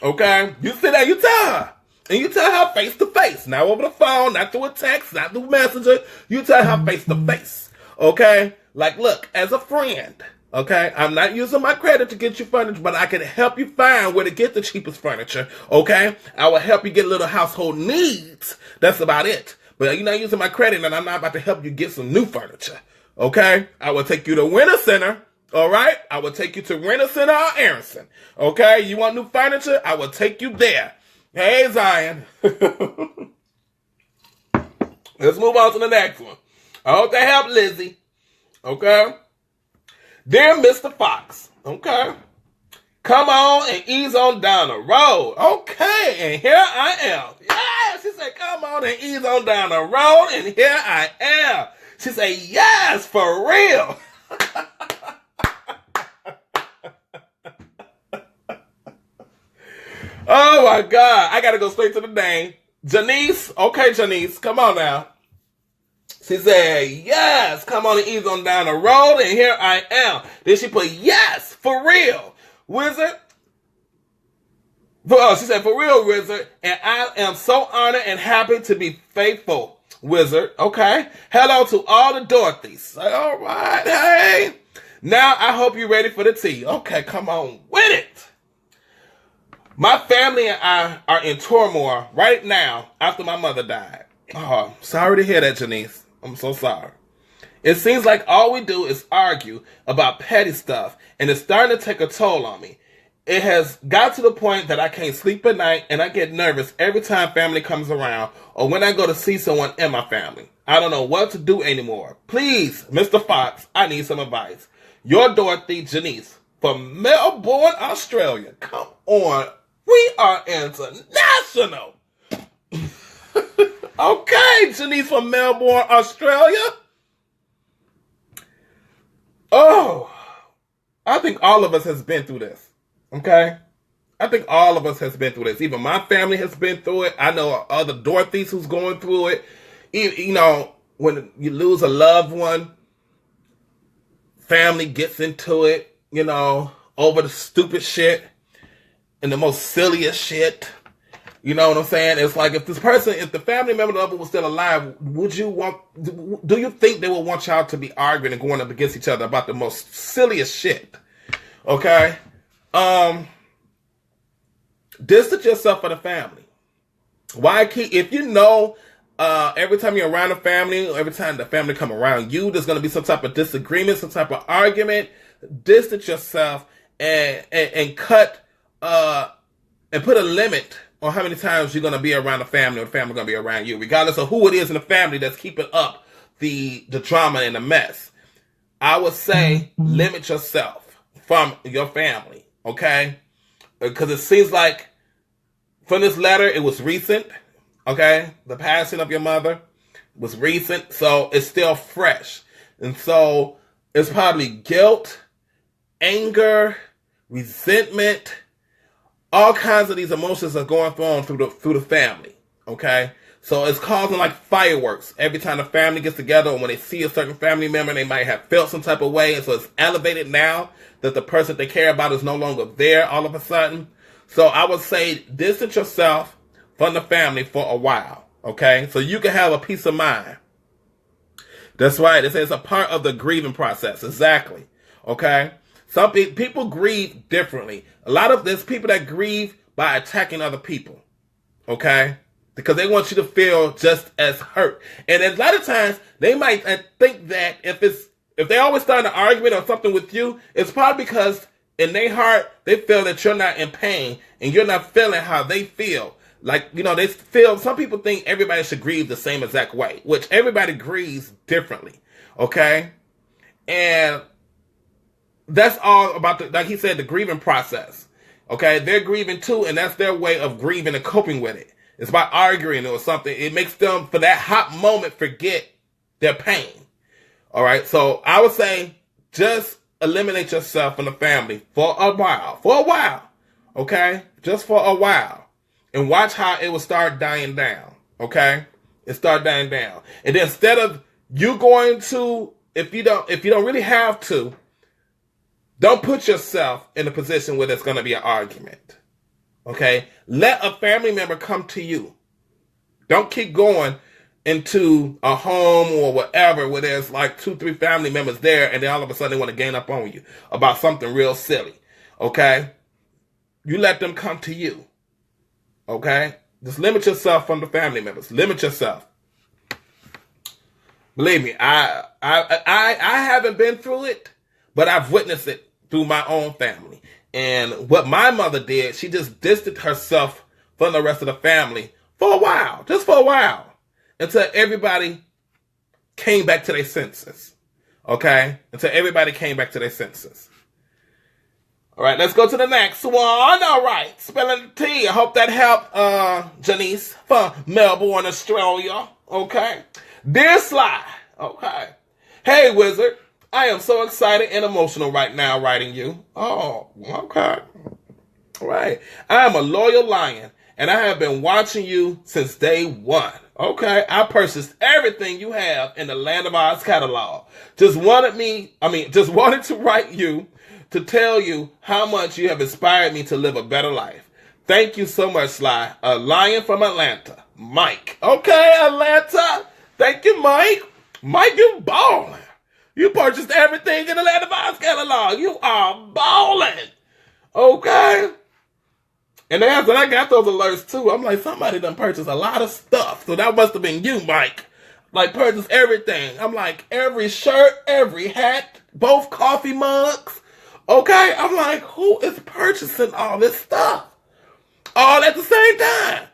Okay? You sit there, you tell her. And you tell her face to face. Not over the phone, not through a text, not through messenger. You tell her face to face. Okay? Like, look, as a friend, okay, I'm not using my credit to get you furniture, but I can help you find where to get the cheapest furniture. Okay? I will help you get little household needs. That's about it. But you're not using my credit, and I'm not about to help you get some new furniture. Okay? I will take you to Winter Center. All right? I will take you to Winter Center or Aronson. Okay? You want new furniture? I will take you there. Hey, Zion. Let's move on to the next one. I hope that helped Lizzie. Okay? Dear Mr. Foxx. Okay? Come on and ease on down the road. Okay, and here I am. Yeah, she said, come on and ease on down the road, and here I am. She said, yes, for real. Oh my God. I gotta go straight to the name. Janice. Okay, Janice. Come on now. She said, yes, come on and ease on down the road, and here I am. Then she put, yes, for real, wizard. She said, for real, wizard, and I am so honored and happy to be faithful, wizard. Okay. Hello to all the Dorothys. All right, hey. Now I hope you're ready for the tea. Okay, come on with it. My family and I are in turmoil right now after my mother died. Oh, sorry to hear that, Janice. I'm so sorry. It seems like all we do is argue about petty stuff, and it's starting to take a toll on me. It has got to the point that I can't sleep at night, and I get nervous every time family comes around or when I go to see someone in my family. I don't know what to do anymore. Please, Mr. Foxx, I need some advice. Your Dorothy, Janice, from Melbourne, Australia. Come on. We are international. Okay, Janice from Melbourne, Australia. Oh, I think all of us has been through this. Okay? I think all of us has been through this. Even my family has been through it. I know other Dorothys who's going through it. You know, when you lose a loved one, family gets into it, you know, over the stupid shit and the most silliest shit. You know what I'm saying? It's like if the family member of the other was still alive, do you think they would want y'all to be arguing and going up against each other about the most silliest shit? Okay? Distance yourself from the family. If you know, every time you're around a family, every time the family come around you, there's going to be some type of disagreement, some type of argument. Distance yourself and cut, and put a limit on how many times you're going to be around the family or the family going to be around you, regardless of who it is in the family that's keeping up the drama and the mess. I would say limit yourself from your family, okay? Because it seems like from this letter, it was recent, okay? The passing of your mother was recent, so it's still fresh. And so it's probably guilt, anger, resentment, all kinds of these emotions are going on through the family, okay? So it's causing like fireworks every time the family gets together, or when they see a certain family member, they might have felt some type of way, and so it's elevated now that the person they care about is no longer there all of a sudden. So I would say distance yourself from the family for a while, okay? So you can have a peace of mind. That's right. It's a part of the grieving process. Exactly. Okay? Some people grieve differently. A lot of there's people that grieve by attacking other people. Okay? Because they want you to feel just as hurt. And a lot of times they might think that if they always start an argument or something with you, it's probably because in their heart they feel that you're not in pain and you're not feeling how they feel. Like, you know, some people think everybody should grieve the same exact way, which everybody grieves differently. Okay? And that's all about like he said, the grieving process. Okay? They're grieving too, and that's their way of grieving and coping with it. It's by arguing or something. It makes them, for that hot moment, forget their pain. All right? So I would say just eliminate yourself from the family for a while. For a while. Okay? Just for a while. And watch how it will start dying down. Okay? It start dying down. And then instead of you going to, if you don't really have to, don't put yourself in a position where there's going to be an argument. Okay? Let a family member come to you. Don't keep going into a home or whatever where there's like 2-3 family members there and then all of a sudden they want to gang up on you about something real silly. Okay? You let them come to you. Okay? Just limit yourself from the family members. Limit yourself. Believe me, I haven't been through it, but I've witnessed it through my own family. And what my mother did, she just distanced herself from the rest of the family for a while. Just for a while. Until everybody came back to their senses. Okay? Until everybody came back to their senses. All right, let's go to the next one. All right, spelling the T. I hope that helped, Janice from Melbourne, Australia. Okay. Dear Sly. Okay. Hey, Wizard. I am so excited and emotional right now writing you. Oh, okay. All right. I am a loyal lion, and I have been watching you since day one. Okay. I purchased everything you have in the Land of Oz catalog. Just wanted to write you to tell you how much you have inspired me to live a better life. Thank you so much, Sly. A lion from Atlanta. Mike. Okay, Atlanta. Thank you, Mike. Mike, you balling. You purchased everything in the Land of Oz catalog. You are balling. Okay. And I got those alerts too. I'm like, somebody done purchased a lot of stuff. So that must have been you, Mike. Like, purchased everything. I'm like, every shirt, every hat, both coffee mugs. Okay, I'm like, who is purchasing all this stuff? All at the same time.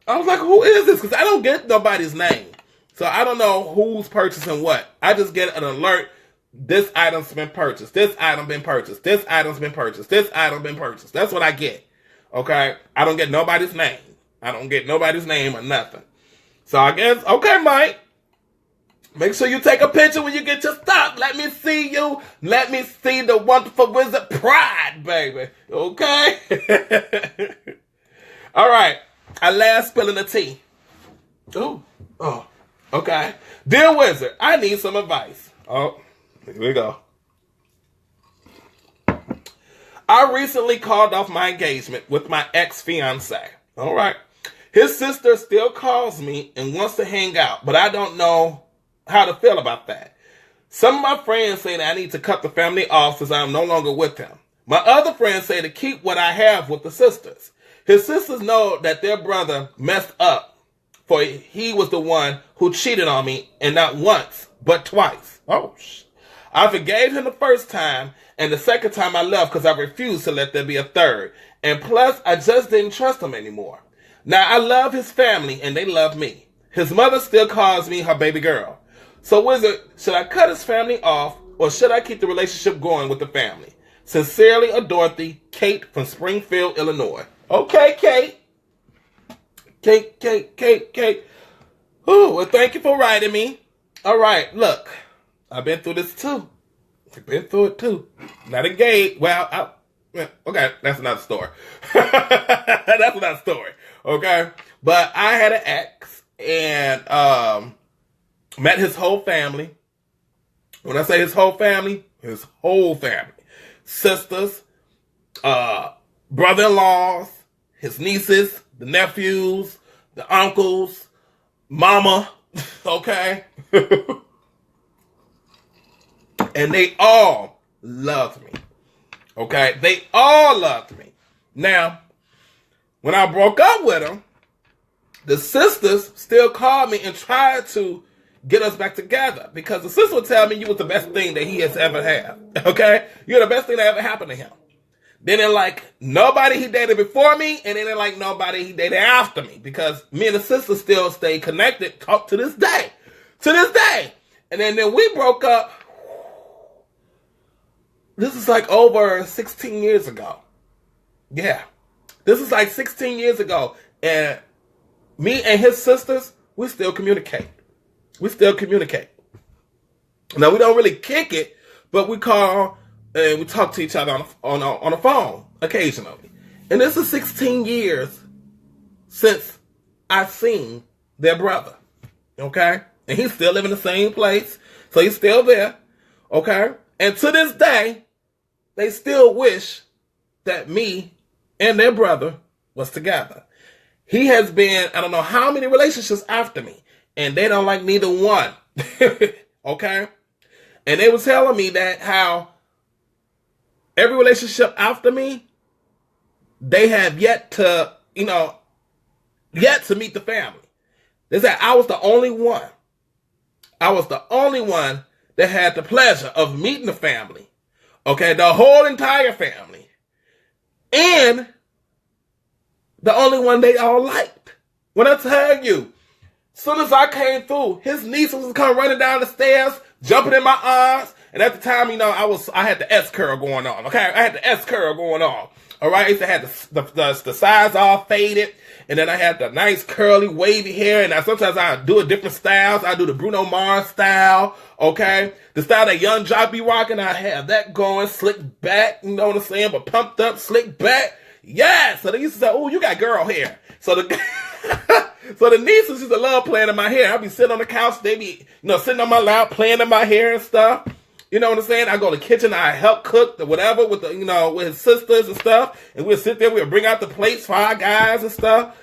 I was like, who is this? Because I don't get nobody's name. So I don't know who's purchasing what. I just get an alert. This item's been purchased. This item been purchased. This item's been purchased. This item been purchased. That's what I get. Okay? I don't get nobody's name. I don't get nobody's name or nothing. So I guess, okay, Mike. Make sure you take a picture when you get your stuff. Let me see you. Let me see the wonderful Wizard Pride, baby. Okay? All right. Our last spilling the tea. Ooh. Oh. Okay. Dear Wizard, I need some advice. Oh, here we go. I recently called off my engagement with my ex-fiance. All right. His sister still calls me and wants to hang out, but I don't know how to feel about that. Some of my friends say that I need to cut the family off since I'm no longer with him. My other friends say to keep what I have with the sisters. His sisters know that their brother messed up, for he was the one who cheated on me, and not once, but twice. Oh, I forgave him the first time, and the second time I left because I refused to let there be a third. And plus, I just didn't trust him anymore. Now, I love his family, and they love me. His mother still calls me her baby girl. So, Wizard, should I cut his family off, or should I keep the relationship going with the family? Sincerely, a Dorothy, Kate from Springfield, Illinois. Okay, Kate. Kate. Ooh, well, thank you for writing me. All right, look, I've been through this too. I've been through it too. Not engaged. Well, okay, that's another story. That's another story. Okay, but I had an ex and met his whole family. When I say his whole family, sisters, brother-in-laws, his nieces, the nephews, the uncles, mama, okay? And they all loved me, okay? They all loved me. Now, when I broke up with him, the sisters still called me and tried to get us back together because the sister would tell me you was the best thing that he has ever had, okay? You're the best thing that ever happened to him. They didn't like nobody he dated before me, and they didn't like nobody he dated after me because me and the sister still stay connected, talk to this day. To this day. And then we broke up. This is like over 16 years ago. Yeah. This is like 16 years ago. And me and his sisters, we still communicate. Now, we don't really kick it, but we call and we talk to each other on the phone occasionally. And this is 16 years since I seen their brother. Okay? And he's still living in the same place. So he's still there. Okay? And to this day, they still wish that me and their brother was together. He has been, I don't know how many relationships after me. And they don't like neither one. Okay? And they were telling me that how every relationship after me, they have yet to meet the family. They said I was the only one. I was the only one that had the pleasure of meeting the family. Okay, the whole entire family. And the only one they all liked. When I tell you, as soon as I came through, his niece was coming running down the stairs, jumping in my arms. And at the time, I had the S curl going on. Okay, I had the S curl going on. All right, I used to have the sides all faded, and then I had the nice curly wavy hair. And sometimes I do a different styles. I do the Bruno Mars style. Okay, the style that Young Jock be rocking. I have that going, slick back. You know what I'm saying? But pumped up, slick back. Yeah. So they used to say, "Oh, you got girl hair." So the nieces used to love playing in my hair. I'd be sitting on the couch. They be, sitting on my lap, playing in my hair and stuff. You know what I'm saying? I go to the kitchen, I help cook or whatever with with his sisters and stuff. And we'll sit there, we'll bring out the plates for our guys and stuff.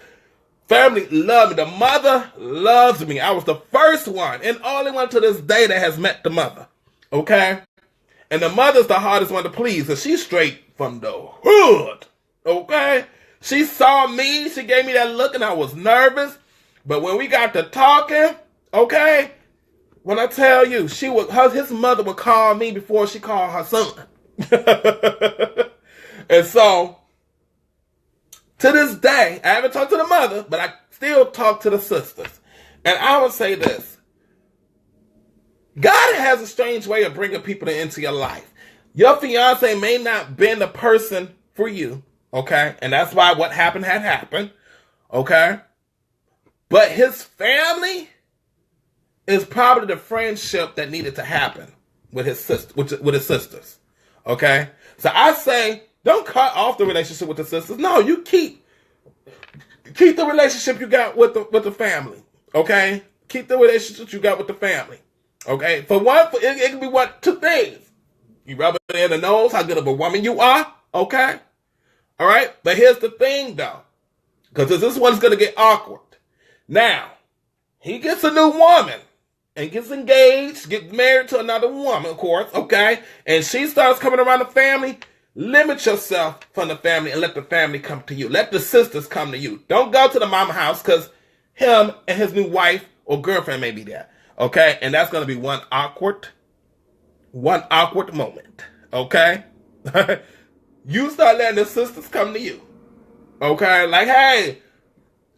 Family loved me. The mother loves me. I was the first one and only one to this day that has met the mother. Okay? And the mother's the hardest one to please because she's straight from the hood. Okay? She saw me, she gave me that look and I was nervous. But when we got to talking, okay? When I tell you, his mother would call me before she called her son. And so, to this day, I haven't talked to the mother, but I still talk to the sisters. And I would say this. God has a strange way of bringing people into your life. Your fiance may not been the person for you, okay? And that's why what happened had happened, okay? But his family is probably the friendship that needed to happen with his sister, with his sisters. Okay? So I say, don't cut off the relationship with the sisters. No, you keep the relationship you got with the family. Okay? Keep the relationship you got with the family. Okay? For one, it can be two things. You rub it in the nose, how good of a woman you are. Okay? All right? But here's the thing, though. Because this one's going to get awkward. Now, he gets a new woman and gets engaged, gets married to another woman, of course, okay? And she starts coming around the family. Limit yourself from the family and let the family come to you. Let the sisters come to you. Don't go to the mama house because him and his new wife or girlfriend may be there, okay? And that's going to be one awkward moment, okay? You start letting the sisters come to you, okay? Like, hey,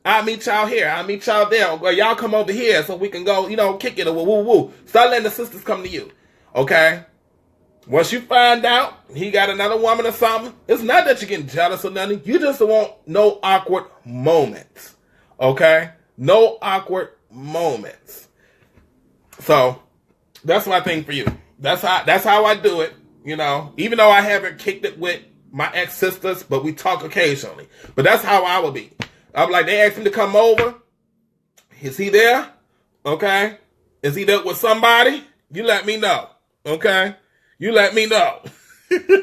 I'll meet y'all here. I'll meet y'all there. Or y'all come over here so we can go, kick it or woo-woo. Start letting the sisters come to you, okay? Once you find out he got another woman or something, it's not that you're getting jealous or nothing. You just want no awkward moments, okay? No awkward moments. So that's my thing for you. That's how I do it, Even though I haven't kicked it with my ex-sisters, but we talk occasionally. But that's how I will be. I'm like, they asked him to come over. Is he there? Okay. Is he there with somebody? You let me know. Okay. You let me know. Because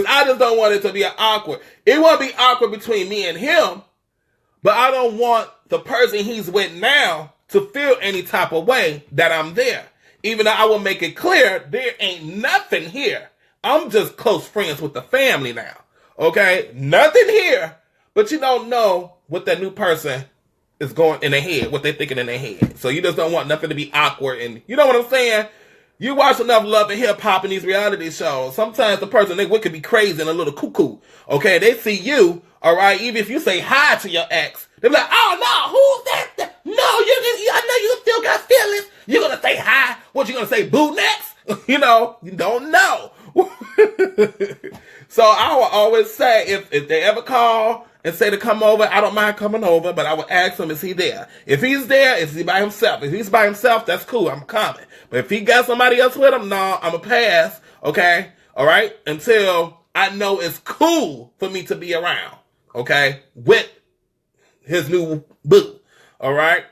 I just don't want it to be awkward. It won't be awkward between me and him, but I don't want the person he's with now to feel any type of way that I'm there. Even though I will make it clear there ain't nothing here. I'm just close friends with the family now. Okay? Nothing here, but you don't know what that new person is going in their head, what they're thinking in their head. So you just don't want nothing to be awkward. And you know what I'm saying? You watch enough Love and Hip Hop in these reality shows. Sometimes the person they could be crazy and a little cuckoo. Okay? They see you, all right? Even if you say hi to your ex, they're like, oh, no, who's that? No, I know you still got feelings. You're going to say hi. What, you going to say boo next? You don't know. So I will always say, if they ever call and say to come over, I don't mind coming over, but I will ask him, is he there? If he's there, is he by himself? If he's by himself, that's cool, I'm coming. But if he got somebody else with him, no, I'm going to pass, okay? All right? Until I know it's cool for me to be around, okay? With his new boo, all right?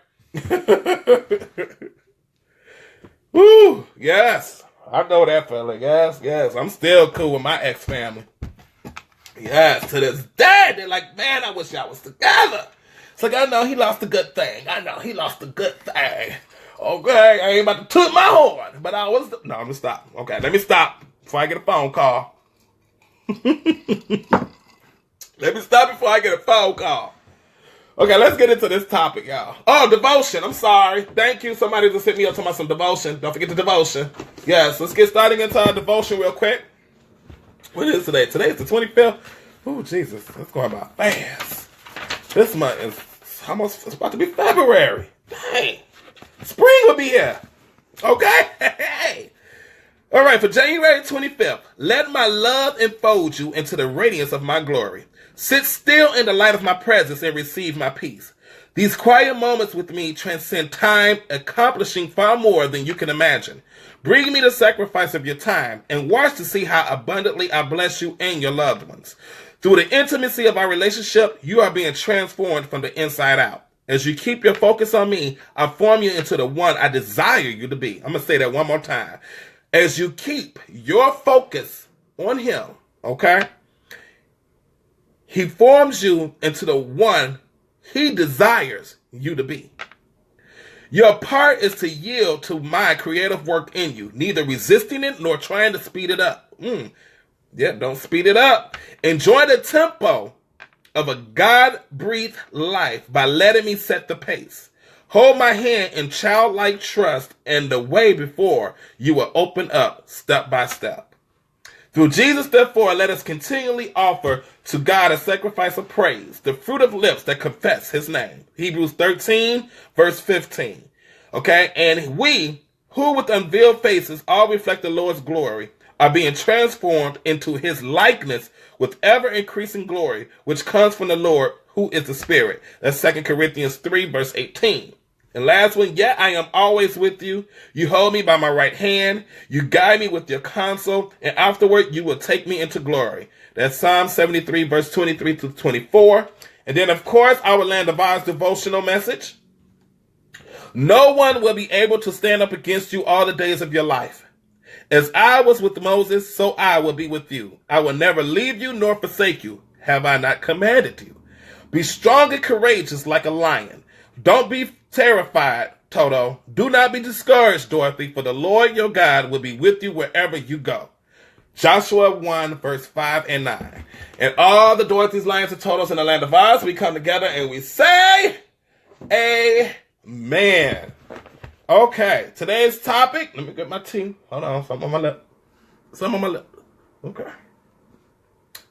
Woo, yes. I know that feeling. Yes. I'm still cool with my ex-family. Yes, to this day, they're like, man, I wish y'all was together. It's like, I know he lost a good thing. Okay, I ain't about to toot my horn, but I'm going to stop. Okay, let me stop before I get a phone call. Let me stop before I get a phone call. Okay, let's get into this topic, y'all. Oh, devotion. I'm sorry. Thank you. Somebody just hit me up talking about some devotion. Don't forget the devotion. Yes, let's get started into our devotion real quick. What is today? Today is the 25th. Oh, Jesus. That's going by fast. This month is almost, it's about to be February. Dang. Spring will be here. Okay? Hey. All right, for January 25th, let my love enfold you into the radiance of my glory. Sit still in the light of my presence and receive my peace. These quiet moments with me transcend time, accomplishing far more than you can imagine. Bring me the sacrifice of your time and watch to see how abundantly I bless you and your loved ones. Through the intimacy of our relationship, you are being transformed from the inside out. As you keep your focus on me, I form you into the one I desire you to be. I'm going to say that one more time. As you keep your focus on him, okay? He forms you into the one he desires you to be. Your part is to yield to my creative work in you, neither resisting it nor trying to speed it up. Don't speed it up. Enjoy the tempo of a God-breathed life by letting me set the pace. Hold my hand in childlike trust and the way before you will open up step by step. Through Jesus, therefore, let us continually offer to God a sacrifice of praise, the fruit of lips that confess his name. Hebrews 13, verse 15. Okay, and we, who with unveiled faces all reflect the Lord's glory, are being transformed into his likeness with ever-increasing glory, which comes from the Lord, who is the Spirit. That's 2 Corinthians 3, verse 18. And last one, yet I am always with you. You hold me by my right hand. You guide me with your counsel. And afterward, you will take me into glory. That's Psalm 73, verse 23 to 24. And then, of course, our Land of Oz devotional message. No one will be able to stand up against you all the days of your life. As I was with Moses, so I will be with you. I will never leave you nor forsake you. Have I not commanded you? Be strong and courageous like a lion. Don't be terrified, Toto. Do not be discouraged, Dorothy, for the Lord your God will be with you wherever you go. Joshua 1, verse 5 and 9. And all the Dorothy's, Lions, and Totos in the Land of Oz, we come together and we say, Amen. Okay, today's topic, let me get my tea. Hold on, some on my lip. Okay.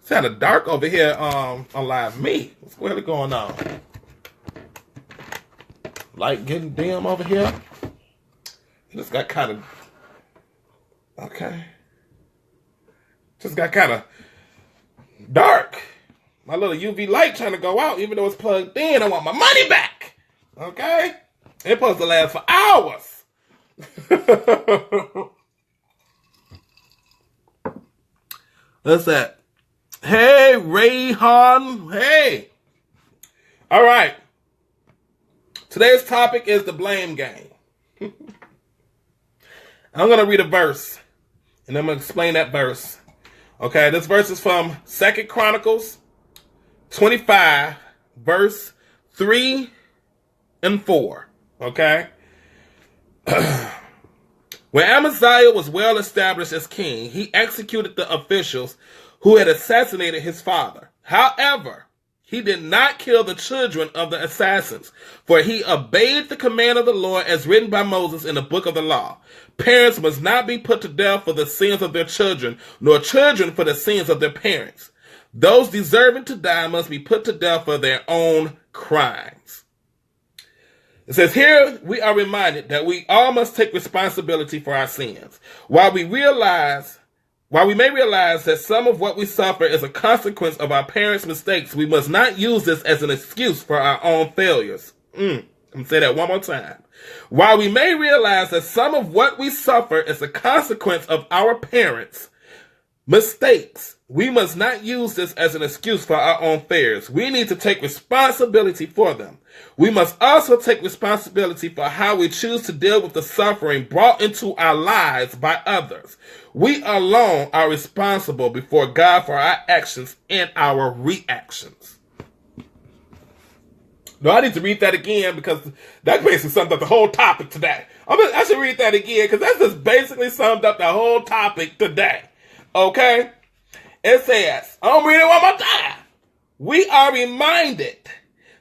It's kind of dark over here on Live Me. What's really going on? Light getting dim over here. Just got kind of, okay. Just got kind of dark. My little UV light trying to go out, even though it's plugged in. I want my money back. Okay? It's supposed to last for hours. What's that? Hey, Rayhan. Hey. All right. Today's topic is the blame game. I'm going to read a verse, and I'm going to explain that verse. Okay, this verse is from 2 Chronicles 25, verse 3 and 4. Okay? When Amaziah was well established as king, he executed the officials who had assassinated his father. However, he did not kill the children of the assassins, for he obeyed the command of the Lord as written by Moses in the book of the law. Parents must not be put to death for the sins of their children, nor children for the sins of their parents. Those deserving to die must be put to death for their own crimes. It says here we are reminded that we all must take responsibility for our sins. While we may realize that some of what we suffer is a consequence of our parents' mistakes, we must not use this as an excuse for our own failures. I'm going to say that one more time. While we may realize that some of what we suffer is a consequence of our parents' mistakes, we must not use this as an excuse for our own failures. We need to take responsibility for them. We must also take responsibility for how we choose to deal with the suffering brought into our lives by others. We alone are responsible before God for our actions and our reactions. No, I need to read that again because that basically summed up the whole topic today. I should read that again because that just basically summed up the whole topic today. Okay? It says, I'm reading it one more time. We are reminded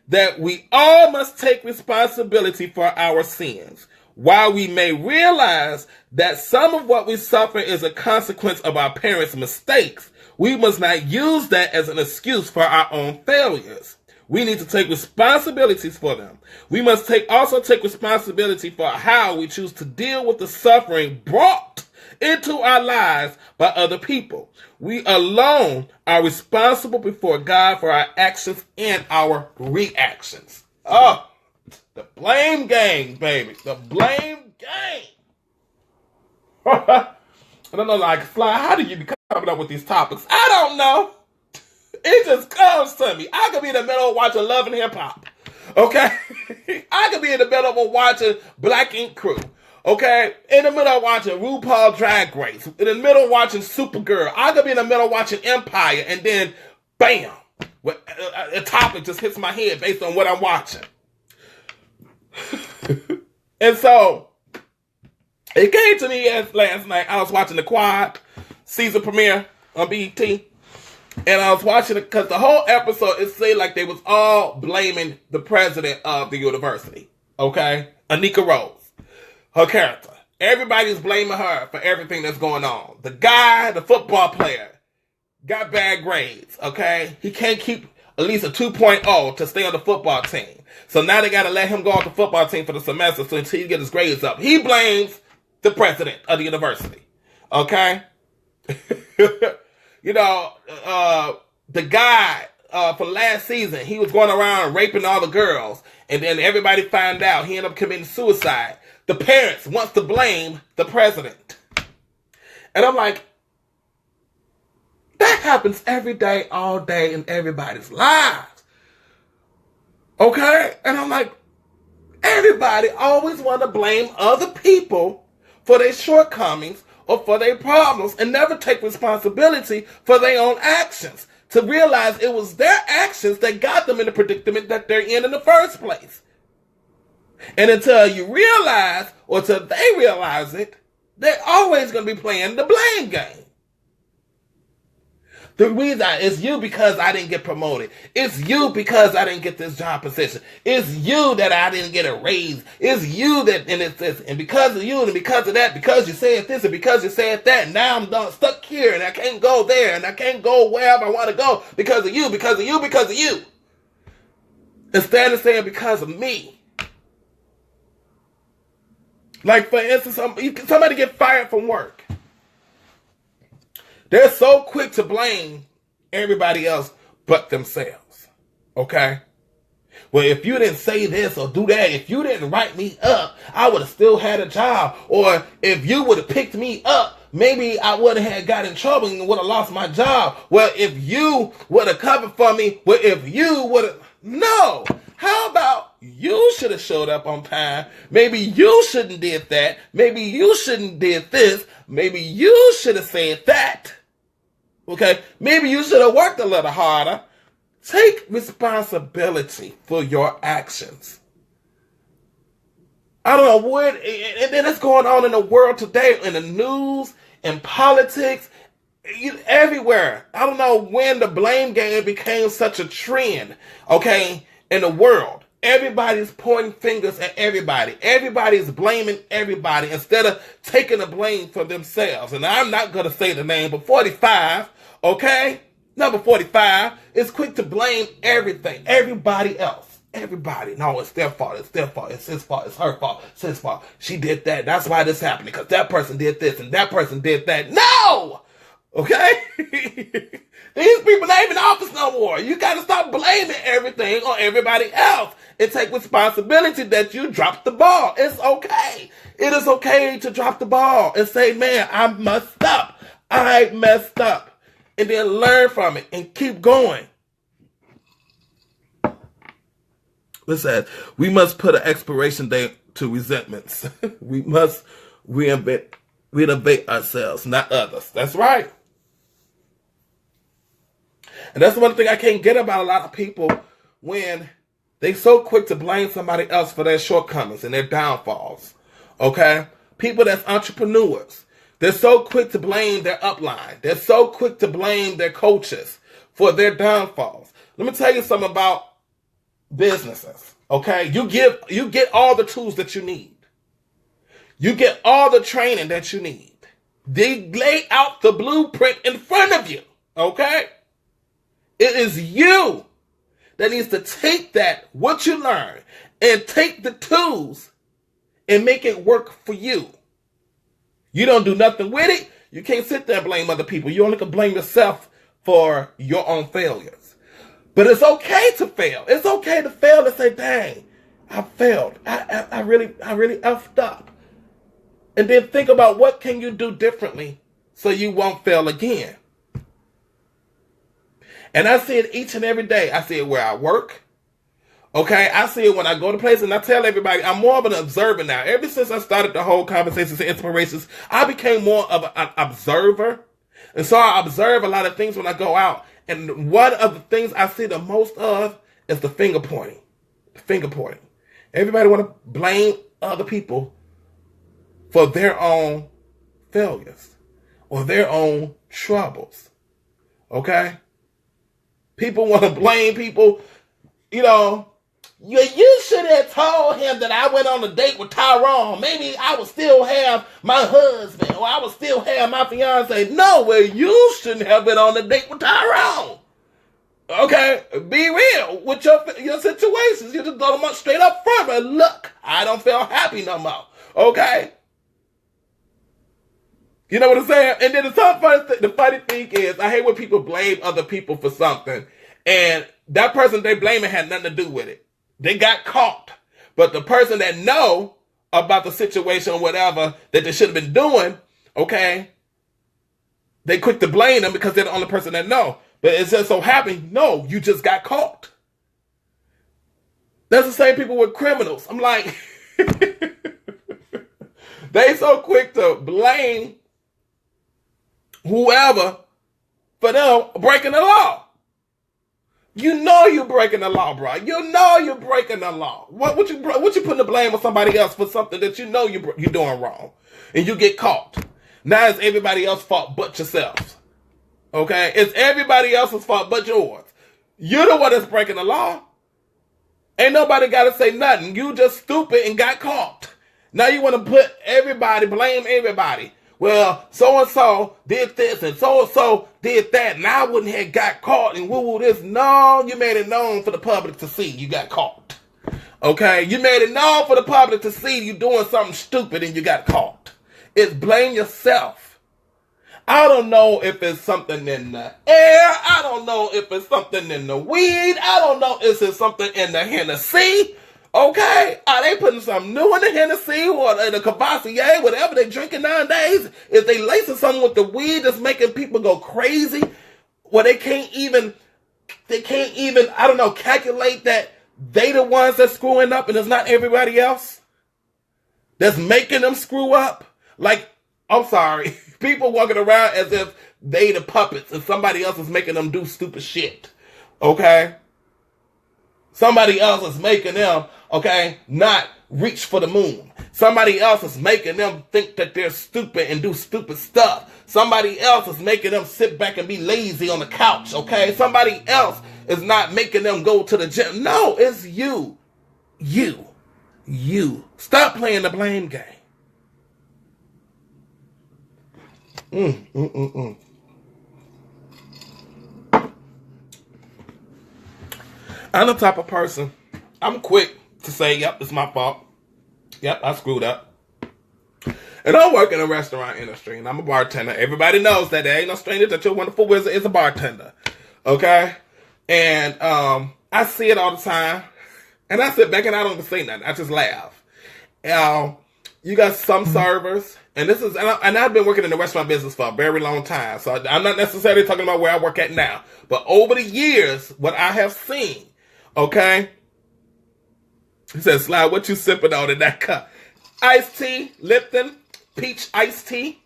that we all must take responsibility for our sins. While we may realize that some of what we suffer is a consequence of our parents' mistakes, we must not use that as an excuse for our own failures. We need to take responsibilities for them. We must also take responsibility for how we choose to deal with the suffering brought into our lives by other people. We alone are responsible before God for our actions and our reactions. Oh, the blame game, baby. The blame game. I don't know, like, Fly, how do you be coming up with these topics? I don't know. It just comes to me. I could be in the middle of watching Love and Hip Hop. Okay? I could be in the middle of watching Black Ink Crew. Okay? In the middle of watching RuPaul Drag Race. In the middle of watching Supergirl. I could be in the middle of watching Empire. And then, bam, a topic just hits my head based on what I'm watching. And so, it came to me as last night. I was watching the Quad season premiere on BET. And I was watching it because the whole episode, it seemed like they was all blaming the president of the university. Okay? Anika Rose. Her character. Everybody's blaming her for everything that's going on. The guy, the football player, got bad grades. Okay? He can't keep at least a 2.0 to stay on the football team. So now they got to let him go off the football team for the semester so until he gets his grades up. He blames the president of the university. Okay? You know, the guy for last season, he was going around raping all the girls, and then everybody found out. He ended up committing suicide. The parents wants to blame the president. And I'm like, that happens every day, all day, in everybody's lives. Okay? And I'm like, everybody always want to blame other people for their shortcomings or for their problems and never take responsibility for their own actions to realize it was their actions that got them in the predicament that they're in the first place. And until you realize, or until they realize it, they're always going to be playing the blame game. The reason it's you because I didn't get promoted. It's you because I didn't get this job position. It's you that I didn't get a raise. It's you that, and it's this, and because of you, and because of that, because you said this, and because you said that, now I'm stuck here, and I can't go there, and I can't go wherever I want to go because of you, because of you, because of you. Instead of saying because of me. Like, for instance, somebody get fired from work. They're so quick to blame everybody else but themselves. Okay? Well, if you didn't say this or do that, if you didn't write me up, I would have still had a job. Or if you would have picked me up, maybe I wouldn't have got in trouble and would have lost my job. Well, if you would have covered for me, well, if you would have... No! How about you should have showed up on time? Maybe you shouldn't did that. Maybe you shouldn't did this. Maybe you should have said that. Okay? Maybe you should have worked a little harder. Take responsibility for your actions. I don't know what, and then it's going on in the world today, in the news, in politics, everywhere. I don't know when the blame game became such a trend, okay, in the world. Everybody's pointing fingers at everybody. Everybody's blaming everybody instead of taking the blame for themselves. And I'm not going to say the name, but 45, okay? Number 45 is quick to blame everything, everybody else. Everybody. No, it's their fault. It's their fault. It's his fault. It's her fault. It's his fault. She did that. That's why this happened. Because that person did this and that person did that. No! Okay? These people not even in office no more. You got to stop blaming everything on everybody else and take responsibility that you dropped the ball. It's okay. It is okay to drop the ball and say, man, I messed up. I messed up. And then learn from it and keep going. Listen, we must put an expiration date to resentments. We must renovate ourselves, not others. That's right. And that's one thing I can't get about a lot of people when they so quick to blame somebody else for their shortcomings and their downfalls. Okay? People that's entrepreneurs. They're so quick to blame their upline. They're so quick to blame their coaches for their downfalls. Let me tell you something about businesses. Okay? You get all the tools that you need. You get all the training that you need. They lay out the blueprint in front of you. Okay? It is you that needs to take that, what you learn, and take the tools and make it work for you. You don't do nothing with it. You can't sit there and blame other people. You only can blame yourself for your own failures. But it's okay to fail. It's okay to fail and say, dang, I failed. I really effed up. And then think about what can you do differently so you won't fail again. And I see it each and every day. I see it where I work. Okay, I see it when I go to places, and I tell everybody, I'm more of an observer now. Ever since I started the whole Conversations and Inspirations, I became more of an observer. And so I observe a lot of things when I go out. And one of the things I see the most of is the finger pointing. The finger pointing. Everybody want to blame other people for their own failures or their own troubles. Okay? People want to blame people, you should have told him that I went on a date with Tyrone. Maybe I would still have my husband or I would still have my fiance. No, well, you shouldn't have been on a date with Tyrone. Okay, be real with your situations. You just go to straight up front. But look, I don't feel happy no more. Okay? You know what I'm saying? And then the funny thing is, I hate when people blame other people for something And that person they blaming had nothing to do with it. They got caught. But the person that know about the situation or whatever that they should have been doing, okay, they quick to blame them because they're the only person that know. But it just so happened, no, you just got caught. That's the same people with criminals. I'm like, they so quick to blame whoever for them breaking the law. You know you're breaking the law, bro. You know you're breaking the law. What you putting the blame on somebody else for something that you know you're doing wrong, and you get caught? Now it's everybody else's fault but yourself. Okay, it's everybody else's fault but yours. You're the one that's breaking the law. Ain't nobody got to say nothing. You just stupid and got caught. Now you want to put everybody, blame everybody. Well, so-and-so did this and so-and-so did that, and I wouldn't have got caught and woo-woo this. No, you made it known for the public to see you got caught. Okay? You made it known for the public to see you doing something stupid and you got caught. It's blame yourself. I don't know if it's something in the air. I don't know if it's something in the weed. I don't know if it's something in the Hennessy. Okay, are they putting something new in the Hennessy or in the Cavassier, whatever they drinking nowadays? If they lacing something with the weed that's making people go crazy, well, they can't even, I don't know, calculate that they the ones that's screwing up and it's not everybody else that's making them screw up? Like, I'm sorry, people walking around as if they the puppets and somebody else is making them do stupid shit. Okay? Somebody else is making them, okay, not reach for the moon. Somebody else is making them think that they're stupid and do stupid stuff. Somebody else is making them sit back and be lazy on the couch, okay? Somebody else is not making them go to the gym. No, it's you. You. Stop playing the blame game. I'm the type of person, I'm quick to say, yep, it's my fault. Yep, I screwed up. And I work in a restaurant industry, and I'm a bartender. Everybody knows that there ain't no stranger that your wonderful wizard is a bartender. Okay? And I see it all the time. And I sit back and I don't even say nothing. I just laugh. You got some servers, and I've been working in the restaurant business for a very long time. So I'm not necessarily talking about where I work at now. But over the years, what I have seen, okay? He said, Sly, what you sipping on in that cup? Iced tea, Lipton, peach iced tea.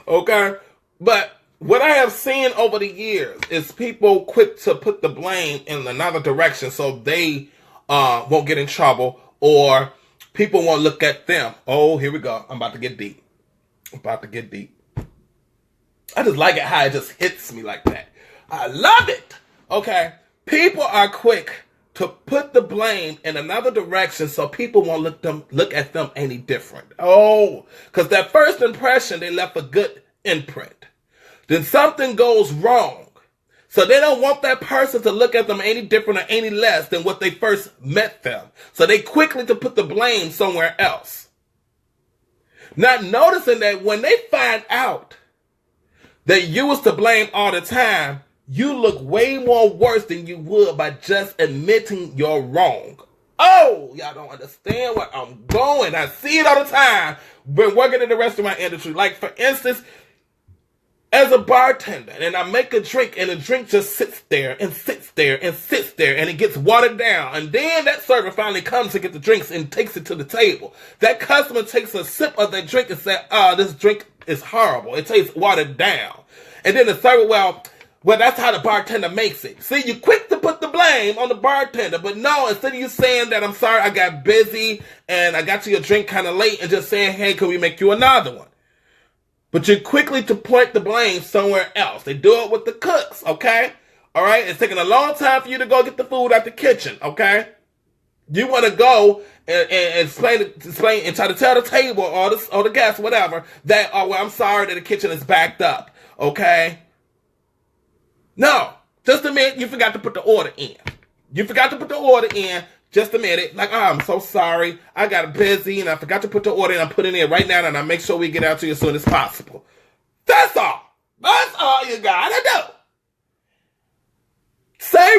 Okay? But what I have seen over the years is people quick to put the blame in another direction so they won't get in trouble, or people won't look at them. Oh, here we go. I'm about to get deep. I just like it how it just hits me like that. I love it. Okay. People are quick to put the blame in another direction so people won't look at them any different. Oh, because that first impression, they left a good imprint. Then something goes wrong. So they don't want that person to look at them any different or any less than what they first met them. So they quickly to put the blame somewhere else. Not noticing that when they find out that you was to blame all the time, you look way more worse than you would by just admitting you're wrong. Oh, y'all don't understand where I'm going. I see it all the time. Been working in the restaurant industry. Like, for instance, as a bartender, and I make a drink, and the drink just sits there, and it gets watered down. And then that server finally comes to get the drinks and takes it to the table. That customer takes a sip of that drink and says, this drink is horrible. It tastes watered down. And then the server, well, that's how the bartender makes it. See, you're quick to put the blame on the bartender, but no, instead of you saying that, I'm sorry, I got busy, and I got to your drink kind of late, and just saying, hey, can we make you another one? But you're quickly to point the blame somewhere else. They do it with the cooks, okay? All right? It's taking a long time for you to go get the food out the kitchen, okay? You want to go and explain and try to tell the table or the guests, whatever, that, oh, well, I'm sorry that the kitchen is backed up, okay? No. Just a minute, you forgot to put the order in. Just a minute. Like, oh, I'm so sorry. I got busy and I forgot to put the order in. I'm putting it in right now and I'll make sure we get out to you as soon as possible. That's all. That's all you gotta do.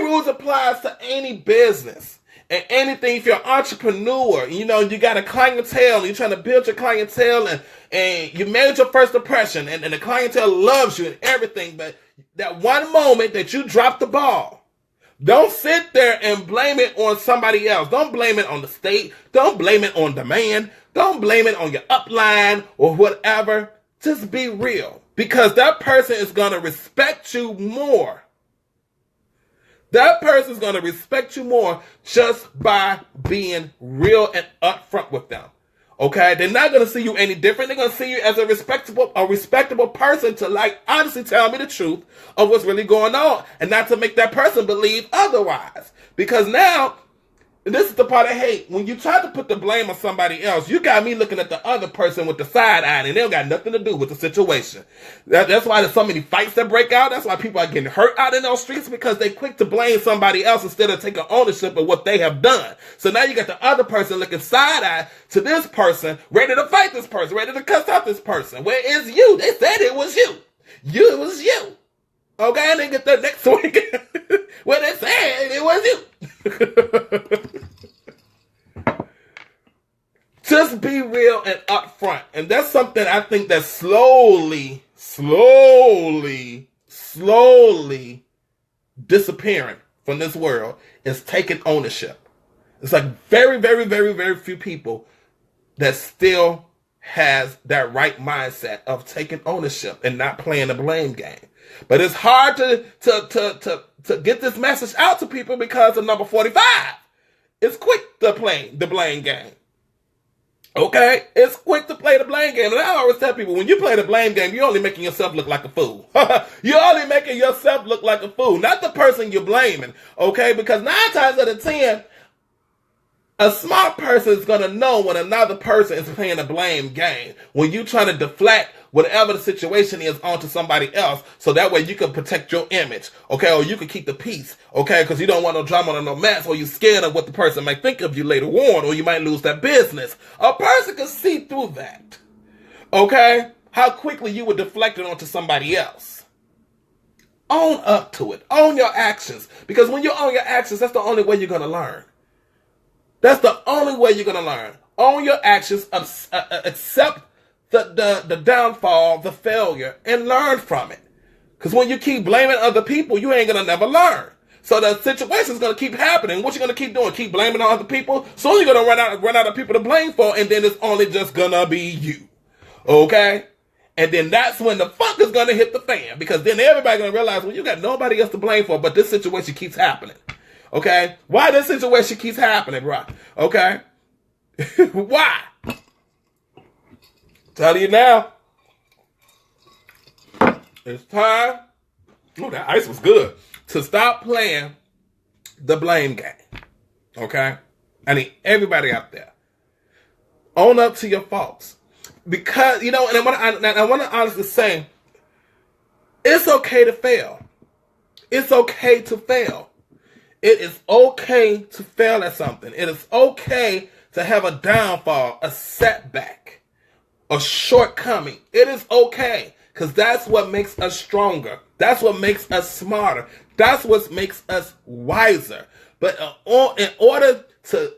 rules applies to any business and anything. If you're an entrepreneur, you know, you got a clientele, you're trying to build your clientele, and you made your first impression, and the clientele loves you and everything, but that one moment that you dropped the ball, don't sit there and blame it on somebody else. Don't blame it on the state. Don't blame it on demand. Don't blame it on your upline or whatever. Just be real, because that person is going to respect you more. That person is going to respect you more just by being real and upfront with them. Okay? They're not going to see you any different. They're going to see you as a respectable person to, like, honestly tell me the truth of what's really going on, and not to make that person believe otherwise. Because now, this is the part I hate. When you try to put the blame on somebody else, you got me looking at the other person with the side eye, and they don't got nothing to do with the situation. That's why there's so many fights that break out. That's why people are getting hurt out in those streets, because they quick to blame somebody else instead of taking ownership of what they have done. So now you got the other person looking side eye to this person, ready to fight this person, ready to cuss out this person. Where is you? They said it was you. It was you. Okay, and they get the next week where they said it was you. Just be real and upfront. And that's something I think that's slowly disappearing from this world, is taking ownership. It's like very, very, very, very few people that still has that right mindset of taking ownership and not playing the blame game. But it's hard to get this message out to people because of number 45. It's quick to play the blame game. Okay? It's quick to play the blame game. And I always tell people, when you play the blame game, you're only making yourself look like a fool. You're only making yourself look like a fool, not the person you're blaming. Okay? Because 9 times out of 10, a smart person is going to know when another person is playing a blame game. When you trying to deflect whatever the situation is onto somebody else, so that way you can protect your image, okay? Or you can keep the peace, okay? Because you don't want no drama or no mess, or you're scared of what the person might think of you later on, or you might lose that business. A person can see through that, okay? How quickly you would deflect it onto somebody else. Own up to it. Own your actions. Because when you own your actions, that's the only way you're going to learn. That's the only way you're going to learn. Own your actions, accept the downfall, the failure, and learn from it. Because when you keep blaming other people, you ain't going to never learn. So the situation is going to keep happening. What you going to keep doing? Keep blaming on other people? So you're going to run out of people to blame for, and then it's only just going to be you. Okay? And then that's when the fuck is going to hit the fan. Because then everybody's going to realize, well, you got nobody else to blame for, but this situation keeps happening. Okay? Why this situation keeps happening, bro? Okay? Why? Tell you now. It's time. Oh, that ice was good. To stop playing the blame game. Okay? I need everybody out there. Own up to your faults. Because, you know, and I want to honestly say, it's okay to fail. It's okay to fail. It is okay to fail at something. It is okay to have a downfall, a setback, a shortcoming. It is okay, because that's what makes us stronger. That's what makes us smarter. That's what makes us wiser. But in order to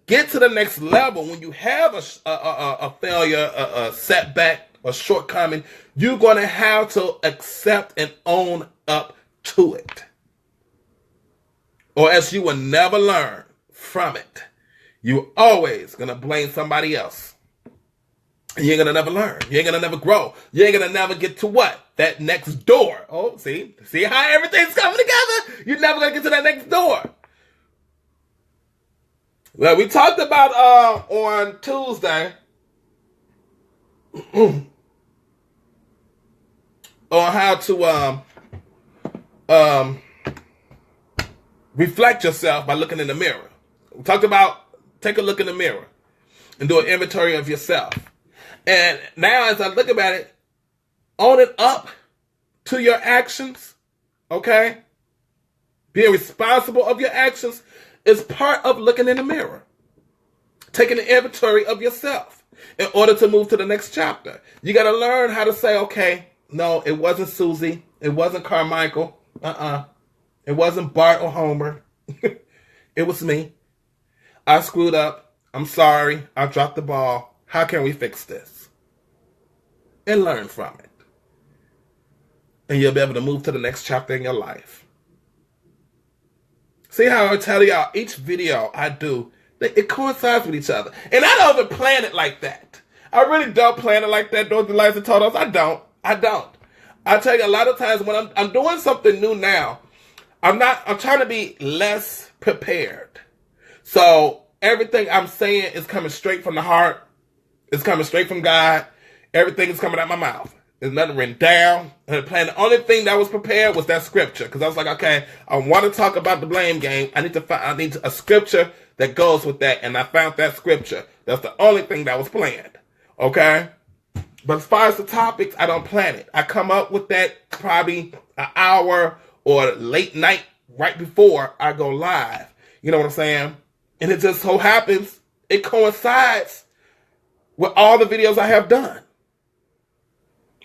get to the next level, when you have a failure, a setback, a shortcoming, you're going to have to accept and own up to it. Or else you will never learn from it. You're always going to blame somebody else. You ain't going to never learn. You ain't going to never grow. You ain't going to never get to what? That next door. Oh, see how everything's coming together? You're never going to get to that next door. Well, we talked about on Tuesday on how to reflect yourself by looking in the mirror. We talked about take a look in the mirror and do an inventory of yourself. And now as I look about it, own it up to your actions, okay? Being responsible of your actions is part of looking in the mirror. Taking an inventory of yourself in order to move to the next chapter. You got to learn how to say, okay, no, it wasn't Susie. It wasn't Carmichael. It wasn't Bart or Homer. It was me. I screwed up. I'm sorry. I dropped the ball. How can we fix this? And learn from it. And you'll be able to move to the next chapter in your life. See how I tell y'all, each video I do, it coincides with each other. And I don't even plan it like that. I really don't plan it like that, Dorothy Liza told us. I don't. I tell you, a lot of times when I'm doing something new now, I'm trying to be less prepared. So everything I'm saying is coming straight from the heart. It's coming straight from God. Everything is coming out my mouth. There's nothing written down. And the only thing that was prepared was that scripture. Because I was like, okay, I want to talk about the blame game. I need a scripture that goes with that. And I found that scripture. That's the only thing that was planned. Okay? But as far as the topics, I don't plan it. I come up with that probably an hour or late night right before I go live. You know what I'm saying? And it just so happens, it coincides with all the videos I have done.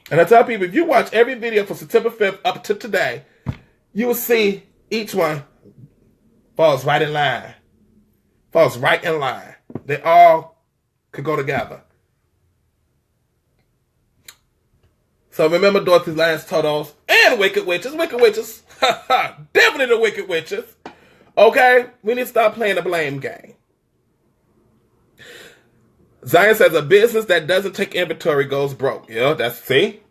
And I tell people, if you watch every video from September 5th up to today, you will see each one falls right in line. Falls right in line. They all could go together. So remember Dorothy's Lions, Totos, and Wicked Witches. Wicked Witches. Definitely the Wicked Witches. Okay? We need to stop playing the blame game. Zion says a business that doesn't take inventory goes broke. Yeah, see?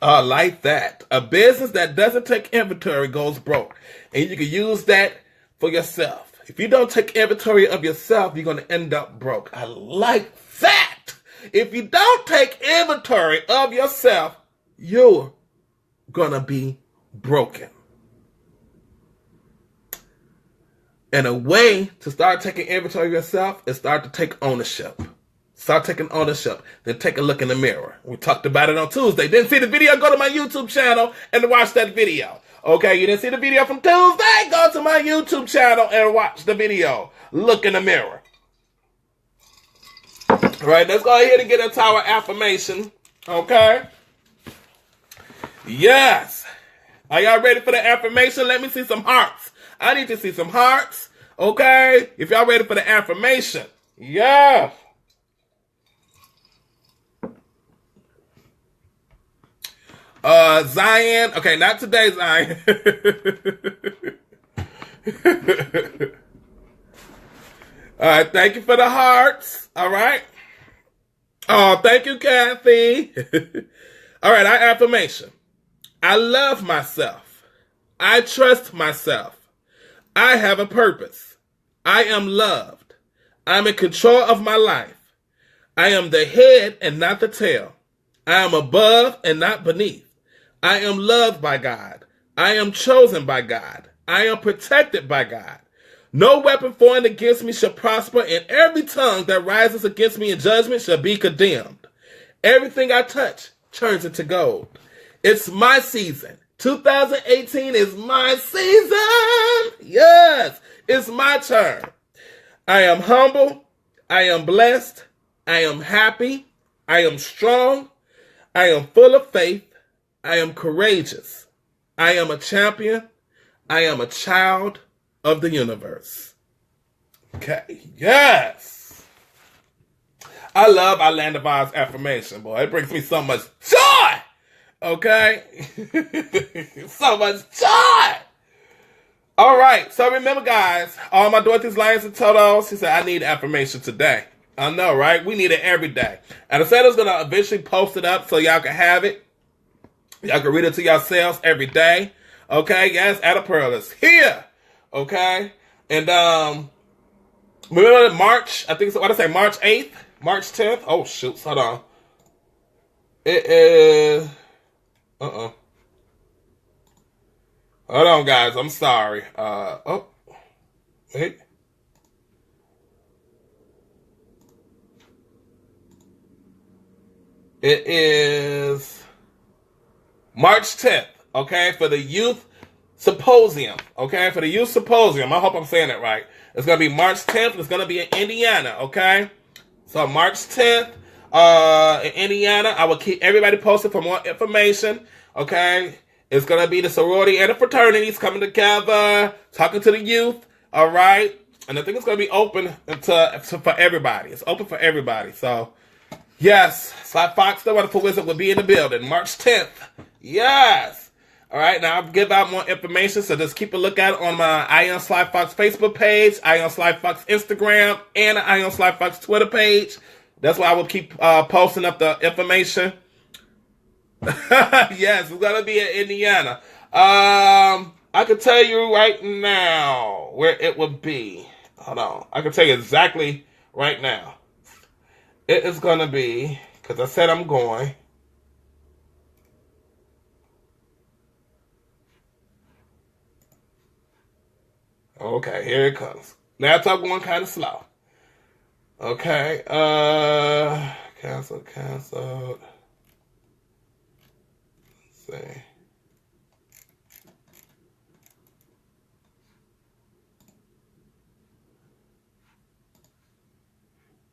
Like that. A business that doesn't take inventory goes broke. And you can use that for yourself. If you don't take inventory of yourself, you're going to end up broke. I like that. If you don't take inventory of yourself, you're going to be broken. And a way to start taking inventory of yourself is start to take ownership. Start taking ownership. Then take a look in the mirror. We talked about it on Tuesday. Didn't see the video? Go to my YouTube channel and watch that video. Okay, you didn't see the video from Tuesday? Go to my YouTube channel and watch the video. Look in the mirror. All right, let's go ahead and get into our affirmation. Okay? Yes. Are y'all ready for the affirmation? Let me see some hearts. I need to see some hearts. Okay? If y'all ready for the affirmation. Yeah. Zion. Okay, not today, Zion. All right, thank you for the hearts. All right. Oh, thank you, Kathy. All right, our affirmation. I love myself. I trust myself. I have a purpose. I am loved. I'm in control of my life. I am the head and not the tail. I am above and not beneath. I am loved by God. I am chosen by God. I am protected by God. No weapon formed against me shall prosper, and every tongue that rises against me in judgment shall be condemned. Everything I touch turns into gold. It's my season. 2018 is my season. Yes, it's my turn. I am humble. I am blessed. I am happy. I am strong. I am full of faith. I am courageous. I am a champion. I am a child of the universe. Okay, yes. I love our Land of Oz affirmation, boy. It brings me so much joy. Okay? So much joy. All right, so remember, guys, all my Dorothy's Lions and Totos, she said, I need affirmation today. I know, right? We need it every day. And I said I was going to eventually post it up so y'all can have it. Y'all can read it to yourselves every day. Okay, yes, Ada Pearl is here. Okay, and remember March, I think so, what did I say, March 8th? March 10th? Oh, shoot, hold on. It is, hold on, guys, I'm sorry. Oh, wait. It is March 10th, okay, for the Youth Symposium, okay, for the Youth Symposium. I hope I'm saying it right. It's going to be March 10th. It's going to be in Indiana, okay? So March 10th in Indiana. I will keep everybody posted for more information, okay? It's going to be the sorority and the fraternities coming together, talking to the youth, all right? And I think it's going to be open for everybody. It's open for everybody. So, yes, Foxx, the Wonderful Wizard, will be in the building March 10th. Yes. All right, now I'll give out more information, so just keep a lookout on my I Am Sly Foxx Facebook page, I Am Sly Foxx Instagram, and I Am Sly Foxx Twitter page. That's why I will keep posting up the information. Yes, it's going to be in Indiana. I can tell you right now where it will be. Hold on. I can tell you exactly right now. It is going to be, because I said I'm going. Okay, here it comes. Laptop going kind of slow. Okay, canceled. Let's see.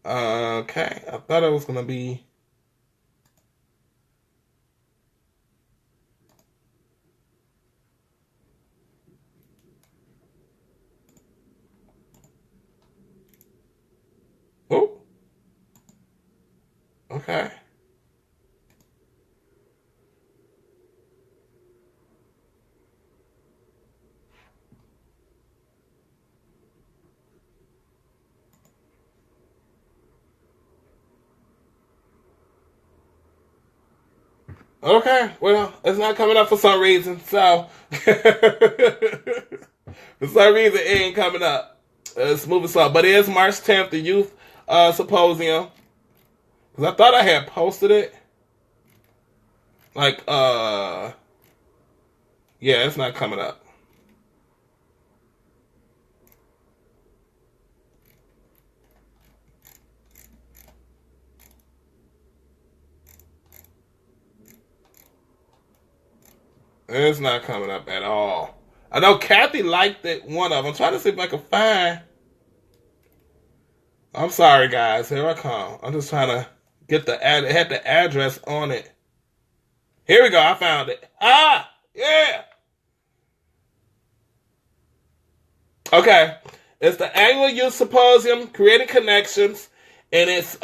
Okay, I thought it was gonna be. Oh. Okay. Okay, well, it's not coming up for some reason, so for some reason it ain't coming up. It's moving slow, but it is March 10th, the youth symposium. Because I thought I had posted it. Like, yeah, it's not coming up. It's not coming up at all. I know Kathy liked it, one of them. I'm trying to see if I can find. I'm sorry, guys. Here I come. I'm just trying to get the ad. It had the address on it. Here we go. I found it. Ah, yeah. Okay. It's the annual youth symposium, Creating Connections, and it's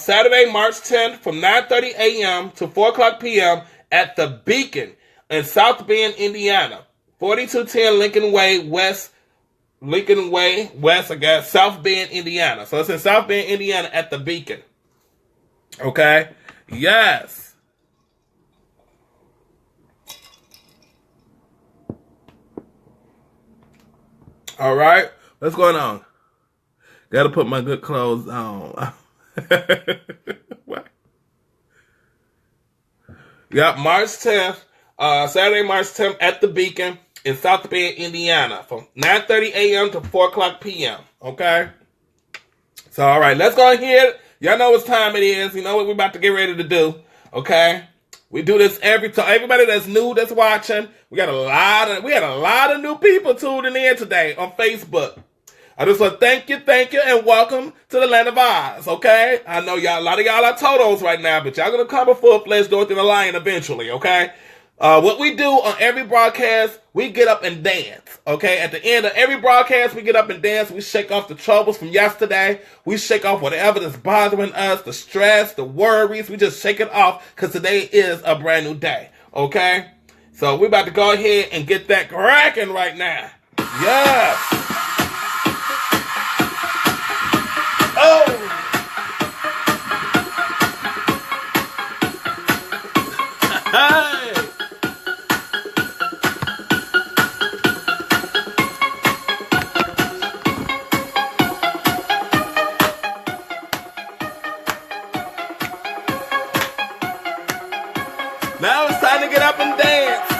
Saturday, March 10th from 9:30 a.m. to 4 o'clock p.m. at the Beacon in South Bend, Indiana. 4210 Lincoln Way West, I guess, South Bend, Indiana. So it's in South Bend, Indiana at the Beacon. Okay? Yes. All right. What's going on? Got to put my good clothes on. What? Yeah, March 10th. Saturday, March 10th at the Beacon in South Bend, Indiana from 9:30 a.m. to 4 o'clock p.m. Okay? So, all right, let's go ahead. Y'all know what time it is. You know what we're about to get ready to do. Okay? We do this every time. Everybody that's new that's watching, we had a lot of new people tuning in today on Facebook. I just want to thank you, and welcome to the land of Oz, okay? I know y'all, a lot of y'all are Totos right now, but y'all gonna come a full-fledged Dorothy the Lion eventually, okay? What we do on every broadcast, we get up and dance, okay? At the end of every broadcast, we get up and dance. We shake off the troubles from yesterday. We shake off whatever that's bothering us, the stress, the worries. We just shake it off because today is a brand new day, okay? So we're about to go ahead and get that cracking right now. Yes. Oh. Hey. Now it's time to get up and dance.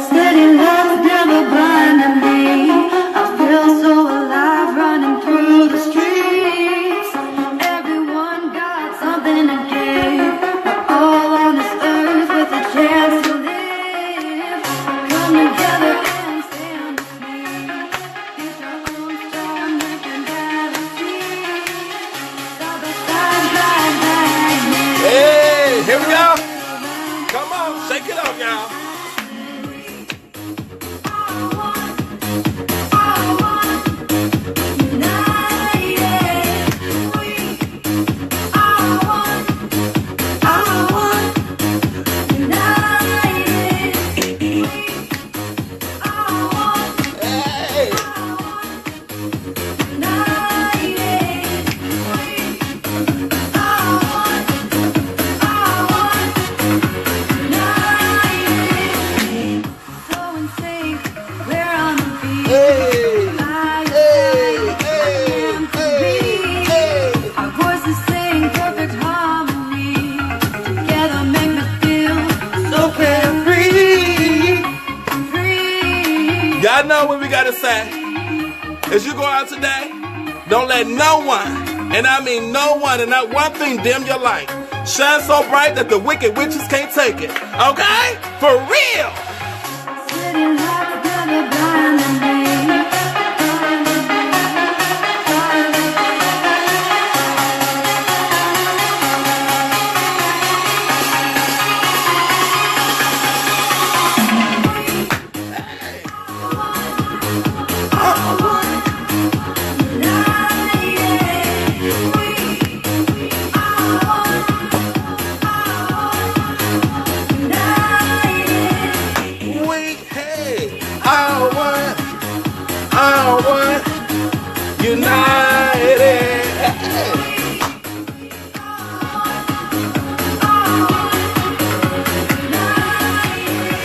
Steady love's never blinding me. I feel so alive running through the streets. Everyone got something to give. break it up, y'all. Y'all know what we gotta say. As you go out today, don't let no one, and I mean no one, and not one thing dim your light. Shine so bright that the wicked witches can't take it. Okay? For real! United.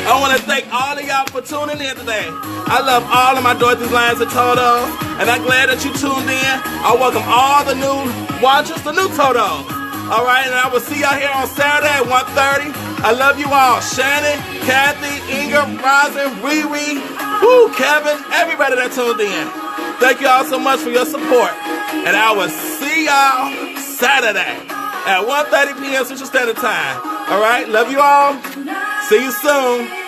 I want to thank all of y'all for tuning in today. I love all of my Dorothy's Lines of Toto, and I'm glad that you tuned in. I welcome all the new watchers, the new Totos. All right, and I will see y'all here on Saturday at 1:30. I love you all. Shannon, Kathy, Inga, Rosin, Riri, woo, Kevin, everybody that tuned in. Thank you all so much for your support. And I will see y'all Saturday at 1:30 p.m. Central Standard Time. All right, love you all. See you soon.